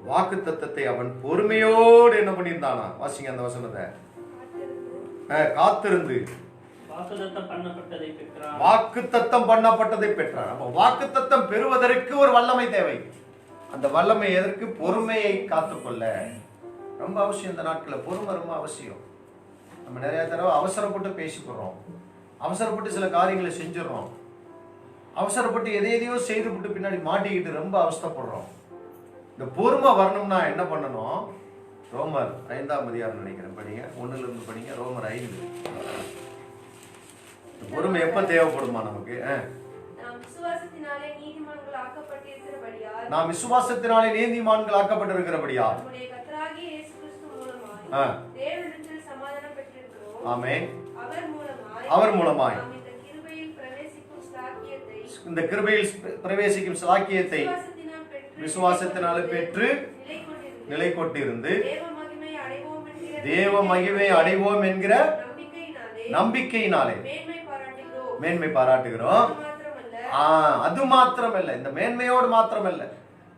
[SPEAKER 2] வாக்கு தத்தத்தை அவன் பொறுமையோடு என்ன பண்ணியிருந்தானா? வாசிங்க அந்த வசனத்தை. காத்திருந்து
[SPEAKER 7] வாக்குத்தத்தம் பண்ணப்பட்டதை பெற்றான்.
[SPEAKER 2] வாக்குத்தத்தம் பண்ணப்பட்டதை பெற்றான். அப்ப வாக்குத்தத்தம் பெறுவதற்கு ஒரு வல்லமை தேவை. அந்த வல்லமை எதற்கு? பொறுமையை காத்துக்கொள்ள ரொம்ப அவசியம். இந்த நாட்களில் பொறுமை ரொம்ப அவசியம். நம்ம நிறைய தடவை அவசரப்பட்டு பேசிக்கிறோம், அவசரப்பட்டு சில காரியங்களை செஞ்சிடறோம், அவசரப்பட்டு எதையோ செய்துவிட்டு பின்னாடி மாட்டிக்கிட்டு ரொம்ப அவஸ்தைப்படுறோம். இந்த பொறுமை வரணும்னா என்ன பண்ணணும்? ரோமர் 5ஆம் அதிகாரம் நினைக்கிறேன், படிங்க. 1 படிங்க. ரோமர் 5. பொறுமை எப்ப தேவைப்படுமா நமக்கு?
[SPEAKER 6] நாம் விசுவாசத்தினாலே நீதிமான்கள் ஆக்கப்பட்டிருக்கிறபடியால் நம்முடைய கர்த்தராகிய இயேசு கிறிஸ்து மூலமாய் தேவனிடத்தில் சமாதானம் பெற்றிருக்கிறோம்.
[SPEAKER 2] ஆமென்.
[SPEAKER 6] அவர் மூலமாய்
[SPEAKER 2] நாம்
[SPEAKER 6] இந்த கிருபையில்
[SPEAKER 2] பிரவேசிக்கும் ஸ்லாக்கியத்தை விசுவாசத்தினால பெற்று நிலை கொண்டிருந்து தேவ மகிமை அடைவோம் என்கிற நம்பிக்கையினாலே மேன்மை பாராட்டுகிறோம். அது மாத்திரமல்ல, இந்த மேன்மையோடு மாத்திரமல்ல,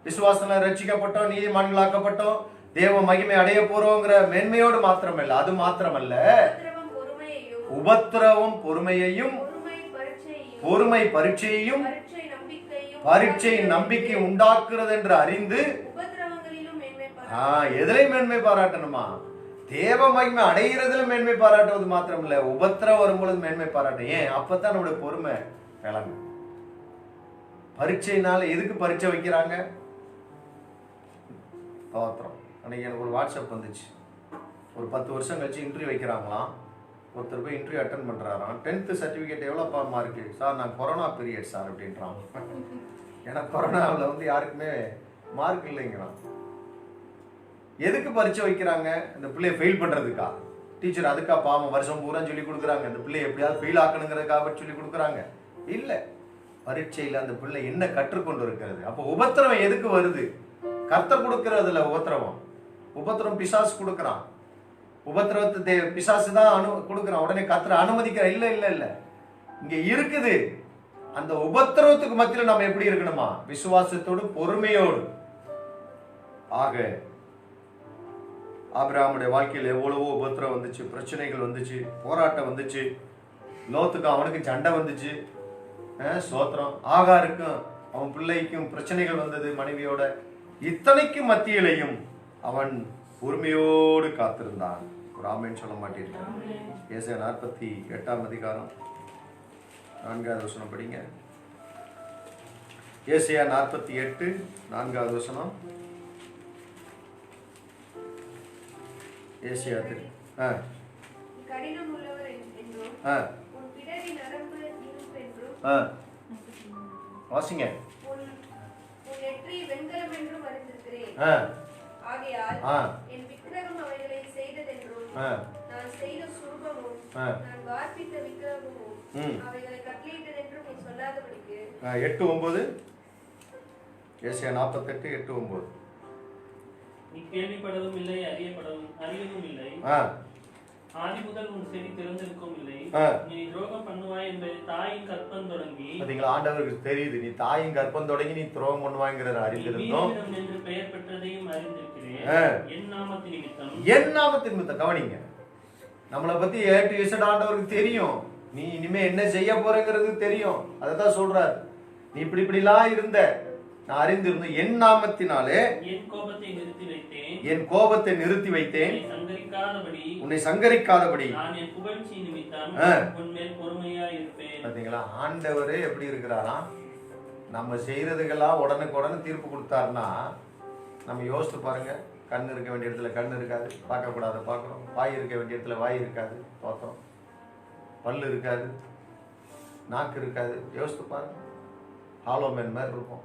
[SPEAKER 2] விசுவாசத்தினால ரட்சிக்கப்பட்டோம், நீதிமான்களாக்கப்பட்டோம், தேவ மகிமை அடைய போறோங்கிற மேன்மையோடு மாத்திரமல்ல, அது மாத்திரமல்ல, உபத்திரவம் பொறுமையையும், பொறுமை பரீட்சையையும், பரீட்சை நம்பிக்கை உண்டாக்குறது என்று அறிந்து எதிலையும் மேன்மை பாராட்டணுமா? தேவ மகிமை அடைகிறதுல மேன்மை பாராட்டுவது மாத்திரமில்ல, உபத்திரம் வரும்பொழுது மேன்மை பாராட்டு. ஏன்? அப்பதான் நம்முடைய பொறுமை விளங்கும். பரீட்சைனால எதுக்கு பரீட்சை வைக்கிறாங்க? பாத்திரம். அன்னைக்கு எனக்கு ஒரு வாட்ஸ்அப் வந்துச்சு. ஒரு 10 வருஷம் கழிச்சு இன்டர்வியூ வைக்கிறாங்களாம். ஒருத்தர் போய் இன்டர்வியூ அட்டன் பண்றாராம். 10th சர்டிபிகேட் எவ்வளோப்பா மார்க்கு? சார் நான் கொரோனா பீரியட் சார் அப்படின்றான். ஏன்னா கொரோனாவில் வந்து யாருக்குமே மார்க் இல்லைங்கிறான். எதுக்கு பரீட்சை வைக்கிறாங்க? இந்த பிள்ளைய ஃபெயில் பண்றதுக்கா? டீச்சர் அதுக்கா பாவம் வருஷம் பூரா சொல்லி கொடுக்குறாங்க, இந்த பிள்ளைய எப்படியாவது ஃபெயில் ஆக்கணுங்கிறதுக்காக சொல்லி கொடுக்குறாங்க. இல்ல, பரீட்சையில் அந்த பிள்ளை என்ன கற்றுக்கொண்டு இருக்கிறது. அப்போ உபத்திரவம் எதுக்கு வருது? கர்த்தர் கொடுக்கறது இல்ல உபத்திரவம். உபத்திரவம் பிசாசு கொடுக்குறான். உபத்திரவத்தை பிசாசு தான் கொடுக்குறான். உடனே கர்த்தர் அனுமதிக்கிற? இல்ல இல்ல இல்ல, இங்க இருக்குது. அந்த உபத்திரவத்துக்கு மத்தியில் நம்ம எப்படி இருக்கணுமா? விசுவாசத்தோடு பொறுமையோடு. ஆக ஆபிரகாமுடைய வாழ்க்கையில் எவ்வளவோ உபத்திரம் வந்துச்சு, பிரச்சனைகள் வந்துச்சு, போராட்டம் வந்துச்சு, லோத்துக்கும் அவனுக்கும் சண்டை வந்துச்சு, சோத்திரம். ஆகாருக்கும் அவன் பிள்ளைக்கும் பிரச்சனைகள் வந்தது மனைவியோட. இத்தனைக்கும் மத்தியிலையும் அவன் பொறுமையோடு காத்திருந்தான். ஒரு ஆமென் சொல்ல மாட்டீர்கள்? ஏசாயா 48ஆம் அதிகாரம் 4வது வசனம் படிங்க. ஏசாயா 48 4வது வசனம். ஏசாயா
[SPEAKER 6] கடினம் உள்ளவர் என்றும் உன் பிடரி நரம்பு இருப்பு என்றும்
[SPEAKER 2] வாசிங்க.
[SPEAKER 6] உன் நெற்றி வெண்கலம் என்றும் அறிந்திருக்கிறேன். ஆகையால் என் விக்கிரகம் அவைகளை செய்ததென்றும் நான் செய்த சுரூபமும் நான் வார்ப்பித்த விக்கிரகமும் அவைகளை கட்டளையிட்டதென்றும் நீ சொல்லாதபடிக்கு.
[SPEAKER 2] 8:9. ஏசாயா 48 8:9.
[SPEAKER 7] நீ கேள்விப்படவும் இல்லை, அறியவும் இல்லை, ஆதி முதல் உன் செவி திறந்திருக்கும் இல்லை. நீ துரோகம் பண்ணுவாய் என்பதை தாயின் கற்பம் தொடங்கி. பாத்தீங்களா,
[SPEAKER 2] ஆண்டவருக்கு தெரியுது நீ தாயின் கற்பம் தொடங்கி நீ துரோகம் பண்ணுவாய்ங்கறத அறிந்திருந்தோம்
[SPEAKER 7] என்று பெயர் பெற்றதையும் அறிந்திருக்கிறேன். என் நாமத்தின் நிமித்தம். கவனிங்க, நம்மளை பத்தி A to Z ஆண்டவருக்கு தெரியும். நீ இனிமே என்ன செய்ய போறங்கிறது தெரியும். அததான் சொல்றாரு, நீ இப்படிலாம் இருந்த நான் அறிந்திருந்தேன். என் நாமத்தினாலே என்
[SPEAKER 2] கோபத்தை நிறுத்தி வைத்தேன், உன்னை சங்கரிக்காதபடி நான் என் புகழ்ச்சி நிமித்தம் உன் மேல் பொறுமையாய் இருப்பேன். பாத்தீங்களா, ஆண்டவரே எப்படி இருக்கிறாராம்? நம்ம செய்யறதுக்கெல்லாம் உடனுக்குடனே தீர்ப்பு கொடுத்தாருன்னா நம்ம யோசித்து பாருங்க. கண் இருக்க வேண்டிய இடத்துல கண் இருக்காது, பார்க்கக்கூடாத பார்க்குறோம். வாய் இருக்க வேண்டிய இடத்துல வாய் இருக்காது, பார்த்தோம். பல் இருக்காது, நாக்கு இருக்காது. யோசித்து பாருங்க, ஹாலோமேன் மாதிரி இருக்கும்.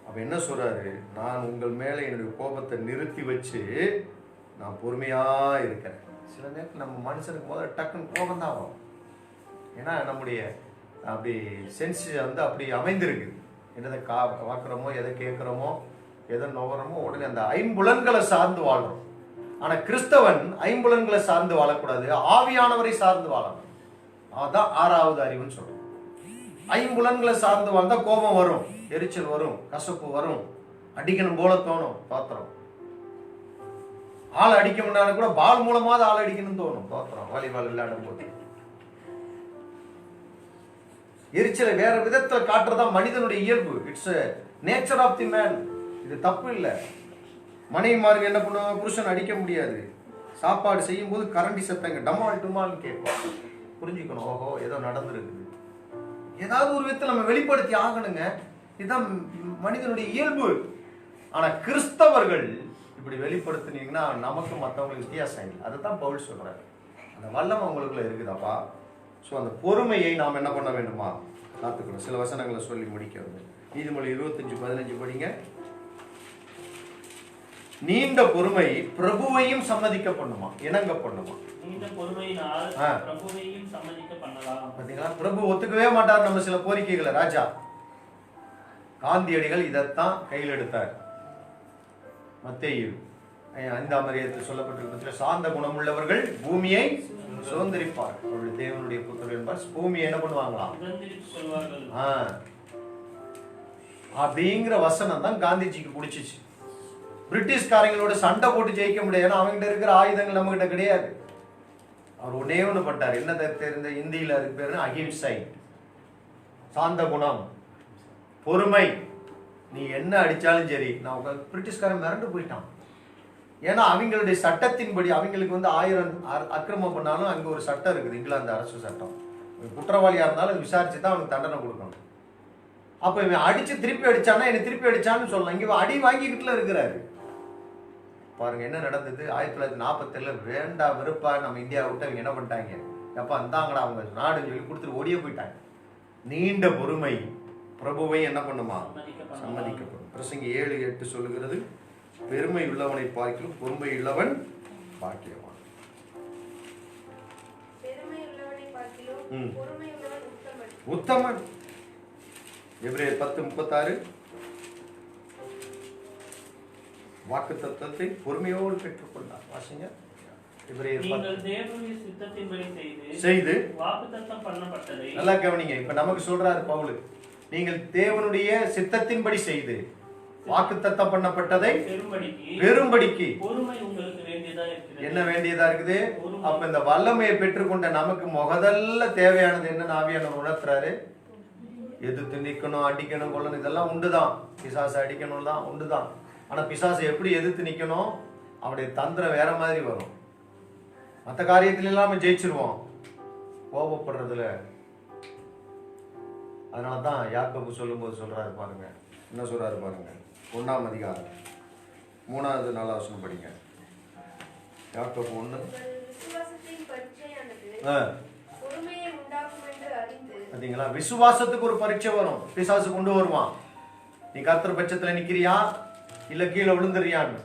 [SPEAKER 2] அப்போ என்ன சொல்றாரு? நான் உங்கள் மேலே என்னுடைய கோபத்தை நிறுத்தி வச்சு நான் பொறுமையாக இருக்கிறேன். சில நேரத்தில் நம்ம மனுஷனுக்கு முதல்ல டக்குன்னு கோபம் தான் வரும். ஏன்னா நம்முடைய அப்படி சென்ஸ் வந்து அப்படி அமைந்திருக்கு. என்னதை பார்க்குறோமோ, எதை கேட்குறோமோ, எதை நுகரமோ உடனே அந்த ஐம்புலன்களை சார்ந்து வாழ்கிறோம். ஆனா கிறிஸ்தவன் ஐம்புலன்களை சார்ந்து வாழக்கூடாது, ஆவியானவரை சார்ந்து வாழணும். அதான் 6வது அறிவுன்னு சொல்றோம். ஐம்புலன்களை சார்ந்து வாழ்ந்தா கோபம் வரும், எரிச்சல் வரும், கசப்பு வரும், அடிக்கணும் போல தோணும். தோத்திரம் ஆள் அடிக்க முடியாது கூட பால் மூலமாவது ஆள் அடிக்கணும்னு தோணும். தோத்திரம் வாலிபால் விளையாடும் போது எரிச்சலை வேற விதத்துல காட்டுறதா மனிதனுடைய இயல்பு. It's nature of the man. இது தப்பு இல்லை. மனைவிமாருக்கு என்ன பண்ணுவாங்க, புருஷன் அடிக்க முடியாது. சாப்பாடு செய்யும் போது கரண்டி சத்தங்க டமால் டுமால்னு கேட்போம். புரிஞ்சுக்கணும், ஓஹோ ஏதோ நடந்துருக்குது. ஏதாவது ஒரு விதத்தை நம்ம வெளிப்படுத்தி ஆகணுங்க. இதுதான் மனிதனுடைய இயல்பு. ஆனா கிறிஸ்தவர்கள் இப்படி வெளிப்படுத்தினீங்கன்னா நமக்கு மற்றவங்களுக்கு வித்தியாசம் இல்லை. அதை தான் பவுல் சொல்றாரு. அந்த வல்லமை உங்களுக்குள்ள இருக்குதாப்பா. ஸோ அந்த பொறுமையை நாம் என்ன பண்ண வேண்டுமா, காத்துக்கணும். சில வசனங்களை சொல்லி முடிக்கிறது. நீதிமொழி 25:15 படிங்க. நீண்ட பொறுமை பிரபுவையும் சம்மதிக்க பண்ணுமா, இணங்க பண்ணுமா.
[SPEAKER 7] நீண்ட பொறுமையினால் பிரபுவையும் சம்மதிக்க பண்ணலாம்.
[SPEAKER 2] பாத்தீங்களா, பிரபு ஒத்துக்கவே மாட்டார் நம்ம சில கோரிக்கைகளை. ராஜா காந்தியடிகள் இதைத்தான் கையில் எடுத்தார். மத்தேயு 5ஆம் அதிகாரத்தில் சொல்லப்பட்டிருக்கிற சாந்த குணமுள்ளவர்கள் பூமியை சுதந்திரிப்பார், அவருடைய தேவனுடைய புத்திரர் என்பார். பூமியை என்ன பண்ணுவாங்களாம், அப்படிங்கிற வசனம் தான் காந்திஜிக்கு பிடிச்சிச்சு. பிரிட்டிஷ்காரங்களோட சண்டை போட்டு ஜெயிக்க முடியாது, அவங்ககிட்ட இருக்கிற ஆயுதங்கள் நம்ம கிட்ட கிடையாது. அவர் ஒன்னே ஒண்ணு பட்டார். என்ன தெரிந்த இந்தியில அதுக்கு பேரு அஹிம்சை, சாந்த குணம், பொறுமை. நீ என்ன அடிச்சாலும் சரி. நான் பிரிட்டிஷ்காரன் மிரண்டு போயிட்டான். ஏன்னா அவங்களுடைய சட்டத்தின்படி அவங்களுக்கு 1000 அக்கிரமம் பண்ணாலும் அங்க ஒரு சட்டம் இருக்குது, இங்கிலாந்து அரசு சட்டம். குற்றவாளியா இருந்தாலும் அதை விசாரிச்சு தான் அவனுக்கு தண்டனை கொடுக்கணும். அப்ப இவன் அடிச்சு திருப்பி அடிச்சானா என்ன திருப்பி அடிச்சான்னு சொல்லலாம். இங்க அடி வாங்கிக்கிட்டுல இருக்கிறாரு. பாருங்க என்ன நடந்தது. 1947 வேண்டா வெறுப்பா நம்ம இந்தியா விட்டு அவங்க என்ன பண்ணிட்டாங்க, எப்ப அந்தாங்கடா அவங்க நாடுன்னு சொல்லி கொடுத்துட்டு ஓடியே போயிட்டாங்க. நீண்ட பொறுமை பிரபுவை என்ன பண்ணுமா, சம்மதிக்கப்படும். பிரசங்கி 7:8 சொல்லுகிறது, பெருமை உள்ளவனை பார்க்கிலும் பொறுமை உள்ளவன் பாக்கியவான். உத்தமன். எபிரேயர் 10:36 வாக்கு தத்தத்தை பொறுமையோடு பெற்றுக்கொண்டார். வாசிங்க.
[SPEAKER 7] நீங்கள் தேவனுடைய சித்தத்தின்படி
[SPEAKER 2] செய்து
[SPEAKER 7] வாக்குத்தத்தம் பண்ணப்பட்டதை.
[SPEAKER 2] நல்லா கவனிங்க. இப்ப நமக்கு சொல்றாரு பவுல், நீங்கள் தேவனுடைய சித்தத்தின்படி செய்து வாக்குத்தத்தம் பண்ணப்பட்டதை பெரும்படிக்கு
[SPEAKER 7] பொறுமை உங்களுக்கு வேண்டியதா இருக்குது.
[SPEAKER 2] என்ன வேண்டியதா இருக்குது. அப்ப இந்த வல்லமையை பெற்றுக்கொண்ட நமக்கு முதல்ல தேவையானது என்ன, ஆவியானவர் உணர்த்துறாரு. எதிர்த்து நிக்கணும், அடிக்கணும், கொள்ளணும், இதெல்லாம் உண்டுதான். பிசாசு அடிக்கணும் தான் உண்டுதான். ஆனா பிசாசு எப்படி எதிர்த்து நிக்கணும், அவனுடைய தந்திரம் வேற மாதிரி வரும். மற்ற காரியத்துல எல்லாம் நம்ம ஜெயிச்சிருவோம், கோபப்படுறதுல. அதனாலதான் யாக்கோபு சொல்லும் போது சொல்றாரு பாருங்க, என்ன சொல்றாரு பாருங்க. 1ஆம் அதிகாரம் 3வது 4வது வசனம் படிங்க. யாக்கோபு 1. பாத்தீங்களா, விசுவாசத்துக்கு ஒரு பரீட்சை வரும். பிசாசு கொண்டு வருவான். நீ கர்த்தர் பட்சத்துல நிக்கிறியா இல்ல கீழே விழுந்துறியான்னு.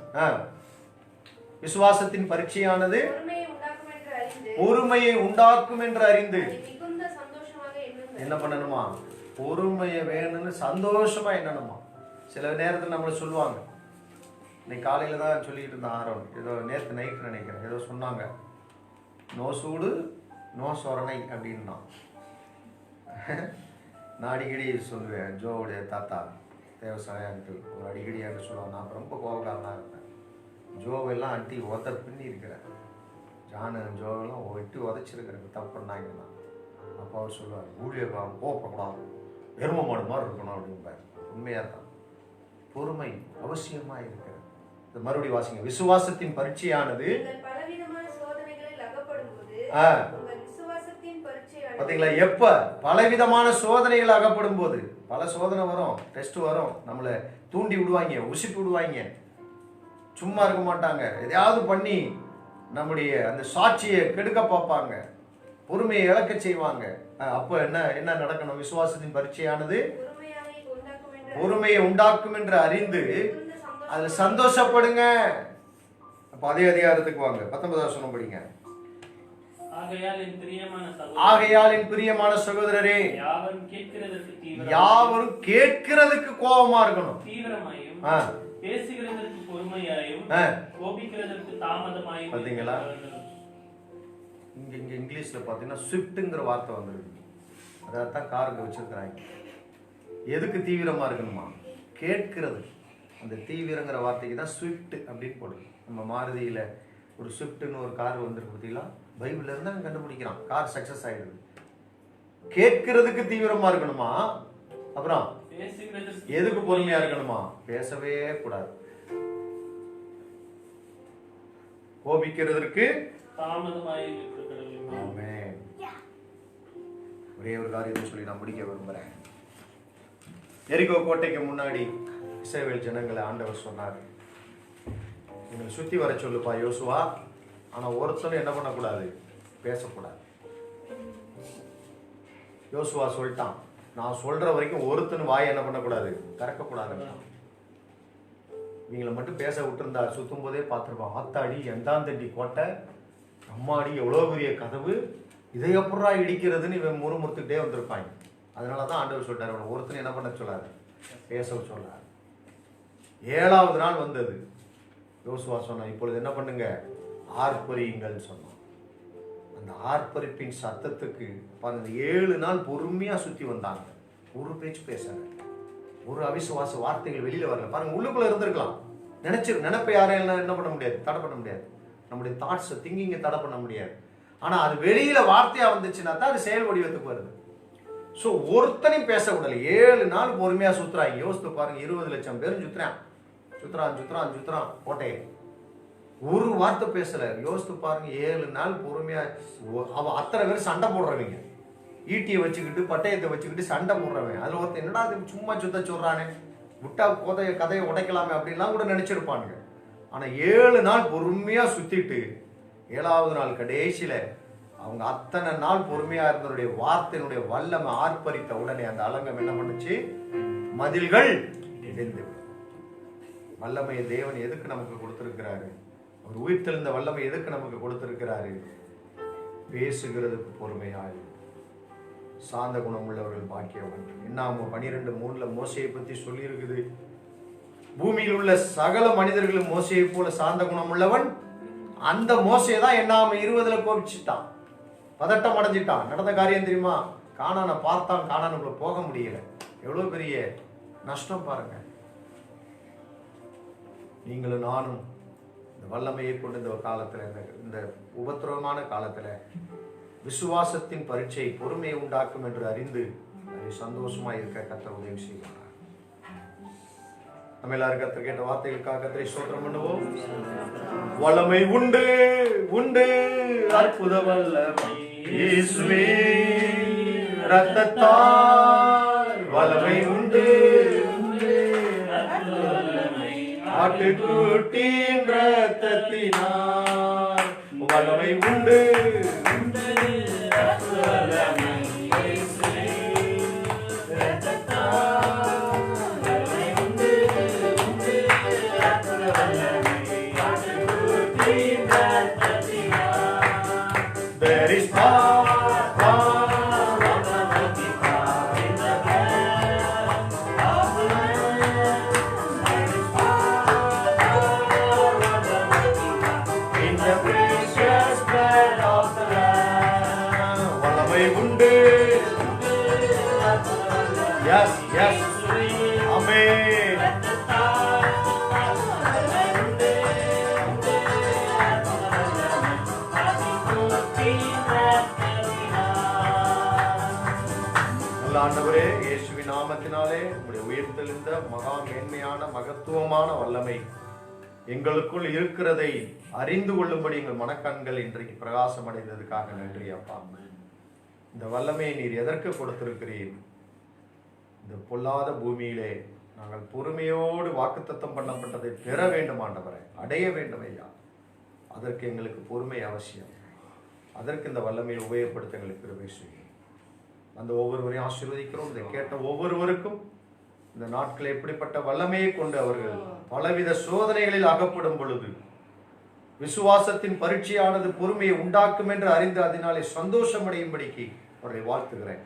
[SPEAKER 2] விசுவாசத்தின் பரீட்சையானது பொறுமையை உண்டாக்கும் என்று அறிந்து என்ன பண்ணணுமா, பொறுமையை வேணும்னு சந்தோஷமா என்னணுமா. சில நேரத்தில் நம்மள சொல்லுவாங்க. இன்னைக்கு காலையில தான் சொல்லிட்டு இருந்தேன் ஆரோன், ஏதோ நேற்று நைட்டு நினைக்கிறேன், ஏதோ சொன்னாங்க, நோ சூடு நோ சொரணை அப்படின்னா. நான் அடிக்கடி சொல்லுவேன், ஜோவுடைய தாத்தா தேவசாய அங்கிள் ஒரு அடிக்கடி என்று சொல்லுவாங்க. நான் ரொம்ப கோபக்காரனாக இருப்பேன். ஜோவெல்லாம் அட்டி பின்னி இருக்கிறேன், ஜானு ஜோவெல்லாம் வெட்டி உதச்சிருக்கிறேன் தப்பு பண்ணாங்கன்னா. அப்போ அவர் சொல்லுவார், ஊழியக்காரன் கோபப்படக்கூடாது, எரும மாடு மாதிரி இருக்கணும் அப்படிம்பார். உண்மையாக தான். பொறுமை அவசியமாக இருக்கிறது. இது மறுபடியும் வாசிங்க. விசுவாசத்தின் பரீட்சையானது பாத்தீங்களா, எப்ப பலவிதமான சோதனைகள் அகப்படும் போது. பல சோதனை வரும், டெஸ்ட் வரும், நம்மளை தூண்டி விடுவாங்க, உசிட்டு விடுவாங்க, சும்மா இருக்க மாட்டாங்க, எதையாவது பண்ணி நம்முடைய அந்த சாட்சியை கெடுக்க பார்ப்பாங்க, பொறுமையை இழக்க செய்வாங்க. அப்ப என்ன என்ன நடக்கணும், விசுவாசத்தின் பரீட்சையானது பொறுமையை உண்டாக்கும் என்று அறிந்து அதுல சந்தோஷப்படுங்க. அப்ப அதே அதிகாரத்துக்கு வாங்க, 19வது வசனம் படிங்க. ஆகையால் என் பிரியமான சகோதரரே, யாவரும் கேட்கிறதுக்கு கோபமா இருக்கணும்,
[SPEAKER 7] பேசுகிறதற்கு பொறுமையாயும் கோபிக்கிறதற்கு தாமதமாயும்
[SPEAKER 2] பார்த்தீங்களா? இங்க இங்கிலீஷ்ல பார்த்தீங்கன்னா ஸ்விஃப்ட்டுங்கிற வார்த்தை வந்துருக்கு. அதான் காருக்கு வச்சிருக்கிறாங்க. எதுக்கு தீவிரமா இருக்கணுமா? கேட்கிறது. அந்த தீவிரங்கிற வார்த்தைக்கு தான் ஸ்விஃப்ட் அப்படின்னு போடுது. நம்ம மாருதியில ஒரு ஸ்விஃப்ட்னு ஒரு கார் வந்துருக்கு பார்த்தீங்களா? பைபிள்ல இருந்து தான் கண்டுபிடிக்கிறான். கார் சக்சஸ் ஆயிடுது. கேட்கிறதுக்கு தீவிரமா இருக்கணுமா? அப்புறம் எதுக்கு பொறுமையா இருக்கணுமா? பேசவே கூடாது. கோபிக்கிறதற்கு ஒரே ஒரு காரியத்தை சொல்லி நான் முடிக்க விரும்புறேன். எரிகோ கோட்டைக்கு முன்னாடி இஸ்ரவேல் ஜனங்களை ஆண்டவர் சொன்னார், எங்களை சுத்தி வர சொல்லுப்பா யோசுவா, ஆனா ஒருத்தனும் என்ன பண்ணக்கூடாது? பேசக்கூடாது. யோசுவா சொல்லிட்டான், நான் சொல்ற வரைக்கும் ஒருத்தன் வாய் என்ன பண்ணக்கூடாது? திறக்கக்கூடாது. இவங்களை மட்டும் பேச விட்டுருந்தா சுத்தும் போதே பார்த்துருப்பான், ஆத்தாடி எந்தாந்தண்டி கோட்டை, அம்மாடி எவ்வளோ பெரிய கதவு, இதை எப்படா இடிக்கிறதுன்னு இவன் முறுமுறுத்துக்கிட்டே வந்திருப்பாங்க. அதனாலதான் ஆண்டவர் சொல்லிட்டார், அவனை ஒருத்தன் என்ன பண்ண சொல்லாரு? பேச சொல்லார். 7வது நாள் வந்தது. யோசுவா சொன்னான், இப்பொழுது என்ன பண்ணுங்க? ஆர்ப்பரியுங்கள் சொன்னான். அந்த ஆர்ப்பரிப்பின் சத்தத்துக்கு பாருங்க, 7 நாள் பொறுமையா சுத்தி வந்தாங்க. ஒரு பேச்சு பேசல, ஒரு அவிசுவாச வார்த்தைகள் வெளியில வரல. பாருங்க, உள்ளுக்குள்ள இருந்திருக்கலாம். நினைப்பை யாரையும் என்ன பண்ண முடியாது? தடை பண்ண முடியாது. நம்முடைய தாட்ஸ் திங்கிங்க தடை பண்ண முடியாது. ஆனா அது வெளியில வார்த்தையா வந்துச்சுன்னா தான் அது செயல் வடிவத்துக்கு வருது. ஸோ ஒருத்தனையும் பேச விடல. 7 நாள் பொறுமையா சுத்துறாங்க. யோசித்து பாருங்க, 20 லட்சம் பேரும் சுத்துறான் கோட்டையை. ஒரு வார்த்தை பேசல. யோசித்து பாருங்க, 7 நாள் பொறுமையா. அவ அத்தனை பேர் சண்டை போடுறவங்க, ஈட்டியை வச்சுக்கிட்டு பட்டயத்தை வச்சுக்கிட்டு சண்டை போடுறவன். அதுல ஒருத்தர் என்னடா சும்மா சுத்த சொல்றானே, விட்டா கதையை உடைக்கலாமே அப்படின்லாம் கூட நினைச்சிருப்பானுங்க. ஆனா 7 நாள் பொறுமையா சுத்திட்டு 7வது நாள் கடைசியில அவங்க அத்தனை நாள் பொறுமையா இருந்தவருடைய வார்த்தையினுடைய வல்லமை ஆர்ப்பரித்த உடனே அந்த அலங்கம் என்ன பண்ணுச்சு? மதில்கள் இடிந்து. வல்லமையை தேவன் எதுக்கு நமக்கு கொடுத்திருக்கிறாரு? ஒரு உயிர்த்தெழுந்த வல்லமை எதுக்கு நமக்கு கொடுத்திருக்கிறாரு? பேசுகிறதுக்கு பொறுமையாய் சாந்த குணம் உள்ளவர்கள் பாக்கியவன். என்னாமோ 12:3 மோசையை பத்தி சொல்லி இருக்குது. பூமியில் உள்ள சகல மனிதர்களும் மோசையை போல சாந்த குணம் உள்ளவன். அந்த மோசையை தான் என்னாம 20 கோபிச்சுட்டான், பதட்டம் அடைஞ்சிட்டான். நடந்த காரியம் தெரியுமா? கானானை பார்த்தான், கானானுக்குள்ள போக முடியல. எவ்வளவு பெரிய நஷ்டம் பாருங்க. நீங்களும் நானும் இந்த வல்லமையை கொண்டு இந்த காலத்துல, இந்த உபத்திரவமான காலத்துல விசுவாசத்தின் பரீட்சை பொறுமையை உண்டாக்கும் என்று அறிந்து அதை சந்தோஷமா இருக்க கர்த்தர் உதவி செய்வார். நம்ம எல்லாரும் கர்த்தர் கேட்ட வார்த்தைகளுக்காக கர்த்தரை ஸ்தோத்திரம் பண்ணுவோம். வல்லமை உண்டு உண்டு, அற்புத வல்லமை இயேசுவே இரத்தத்தால். வல்லமை உண்டு ஆட்டுக்குட்டியின் இரத்தத்தினால். வல்லமை உண்டு ஆண்டவரே, இயேசுவின் நாமத்தினாலே உம்முடைய உயிர்த்தெழுந்த மகா மேன்மையான மகத்துவமான வல்லமை எங்களுக்குள் இருக்கிறதை அறிந்து கொள்ளும்படி எங்கள் மனக்கண்கள் இன்றைக்கு பிரகாசம் அடைந்ததுக்காக நன்றி அப்பா. இந்த வல்லமையை நீர் எதற்கு கொடுத்திருக்கிறீர்? இந்த பொல்லாத பூமியிலே நாங்கள் பொறுமையோடு வாக்குத்தத்தம் பண்ணப்பட்டதை பெற வேண்டும் ஆண்டவரே, அடைய வேண்டும் ஐயா. அதற்கு எங்களுக்கு பொறுமை அவசியம். அதற்கு இந்த வல்லமையை உபயோகப்படுத்த எங்களுக்கு கிருபை செய்யும். அந்த ஒவ்வொருவரையும் ஆசீர்வதிக்கிறோம். இதை கேட்ட ஒவ்வொருவருக்கும் இந்த நாட்களை எப்படிப்பட்ட வல்லமையை கொண்டு அவர்கள் பலவித சோதனைகளில் அகப்படும் பொழுது விசுவாசத்தின் பரீட்சையானது பொறுமையை உண்டாக்கும் என்று அறிந்து அதனாலே சந்தோஷம் அடையும்படிக்கு அவர்களை வாழ்த்துகிறேன்.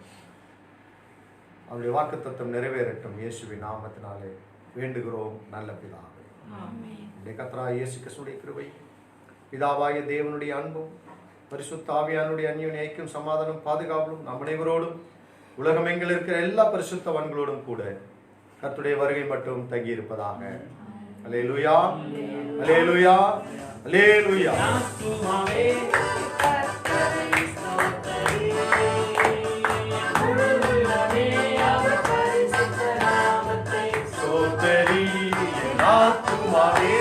[SPEAKER 2] அவருடைய வாக்குத்தத்தம் நிறைவேறட்டும். இயேசுவின் நாமத்தினாலே வேண்டுகிறோம் நல்ல பிதாவே. கர்த்தராகிய இயேசு கிறிஸ்துவின் கிருபை, பிதாவாகிய தேவனுடைய அன்பும் பரிசுத்த ஆவியானுடைய அந்யோன்ய ஐக்கியம் சமாதானம் பாதுகாப்பும் நம் அனைவரோடும் உலகமெங்கில் இருக்கிற எல்லா பரிசுத்தவான்களோடும் கூட கர்த்தருடைய வருகை மட்டும் தங்கி இருப்பதாக. அல்லேலூயா, அல்லேலூயா, அல்லேலூயா. ஸ்தோத்திரி என் ஆத்துமாவே,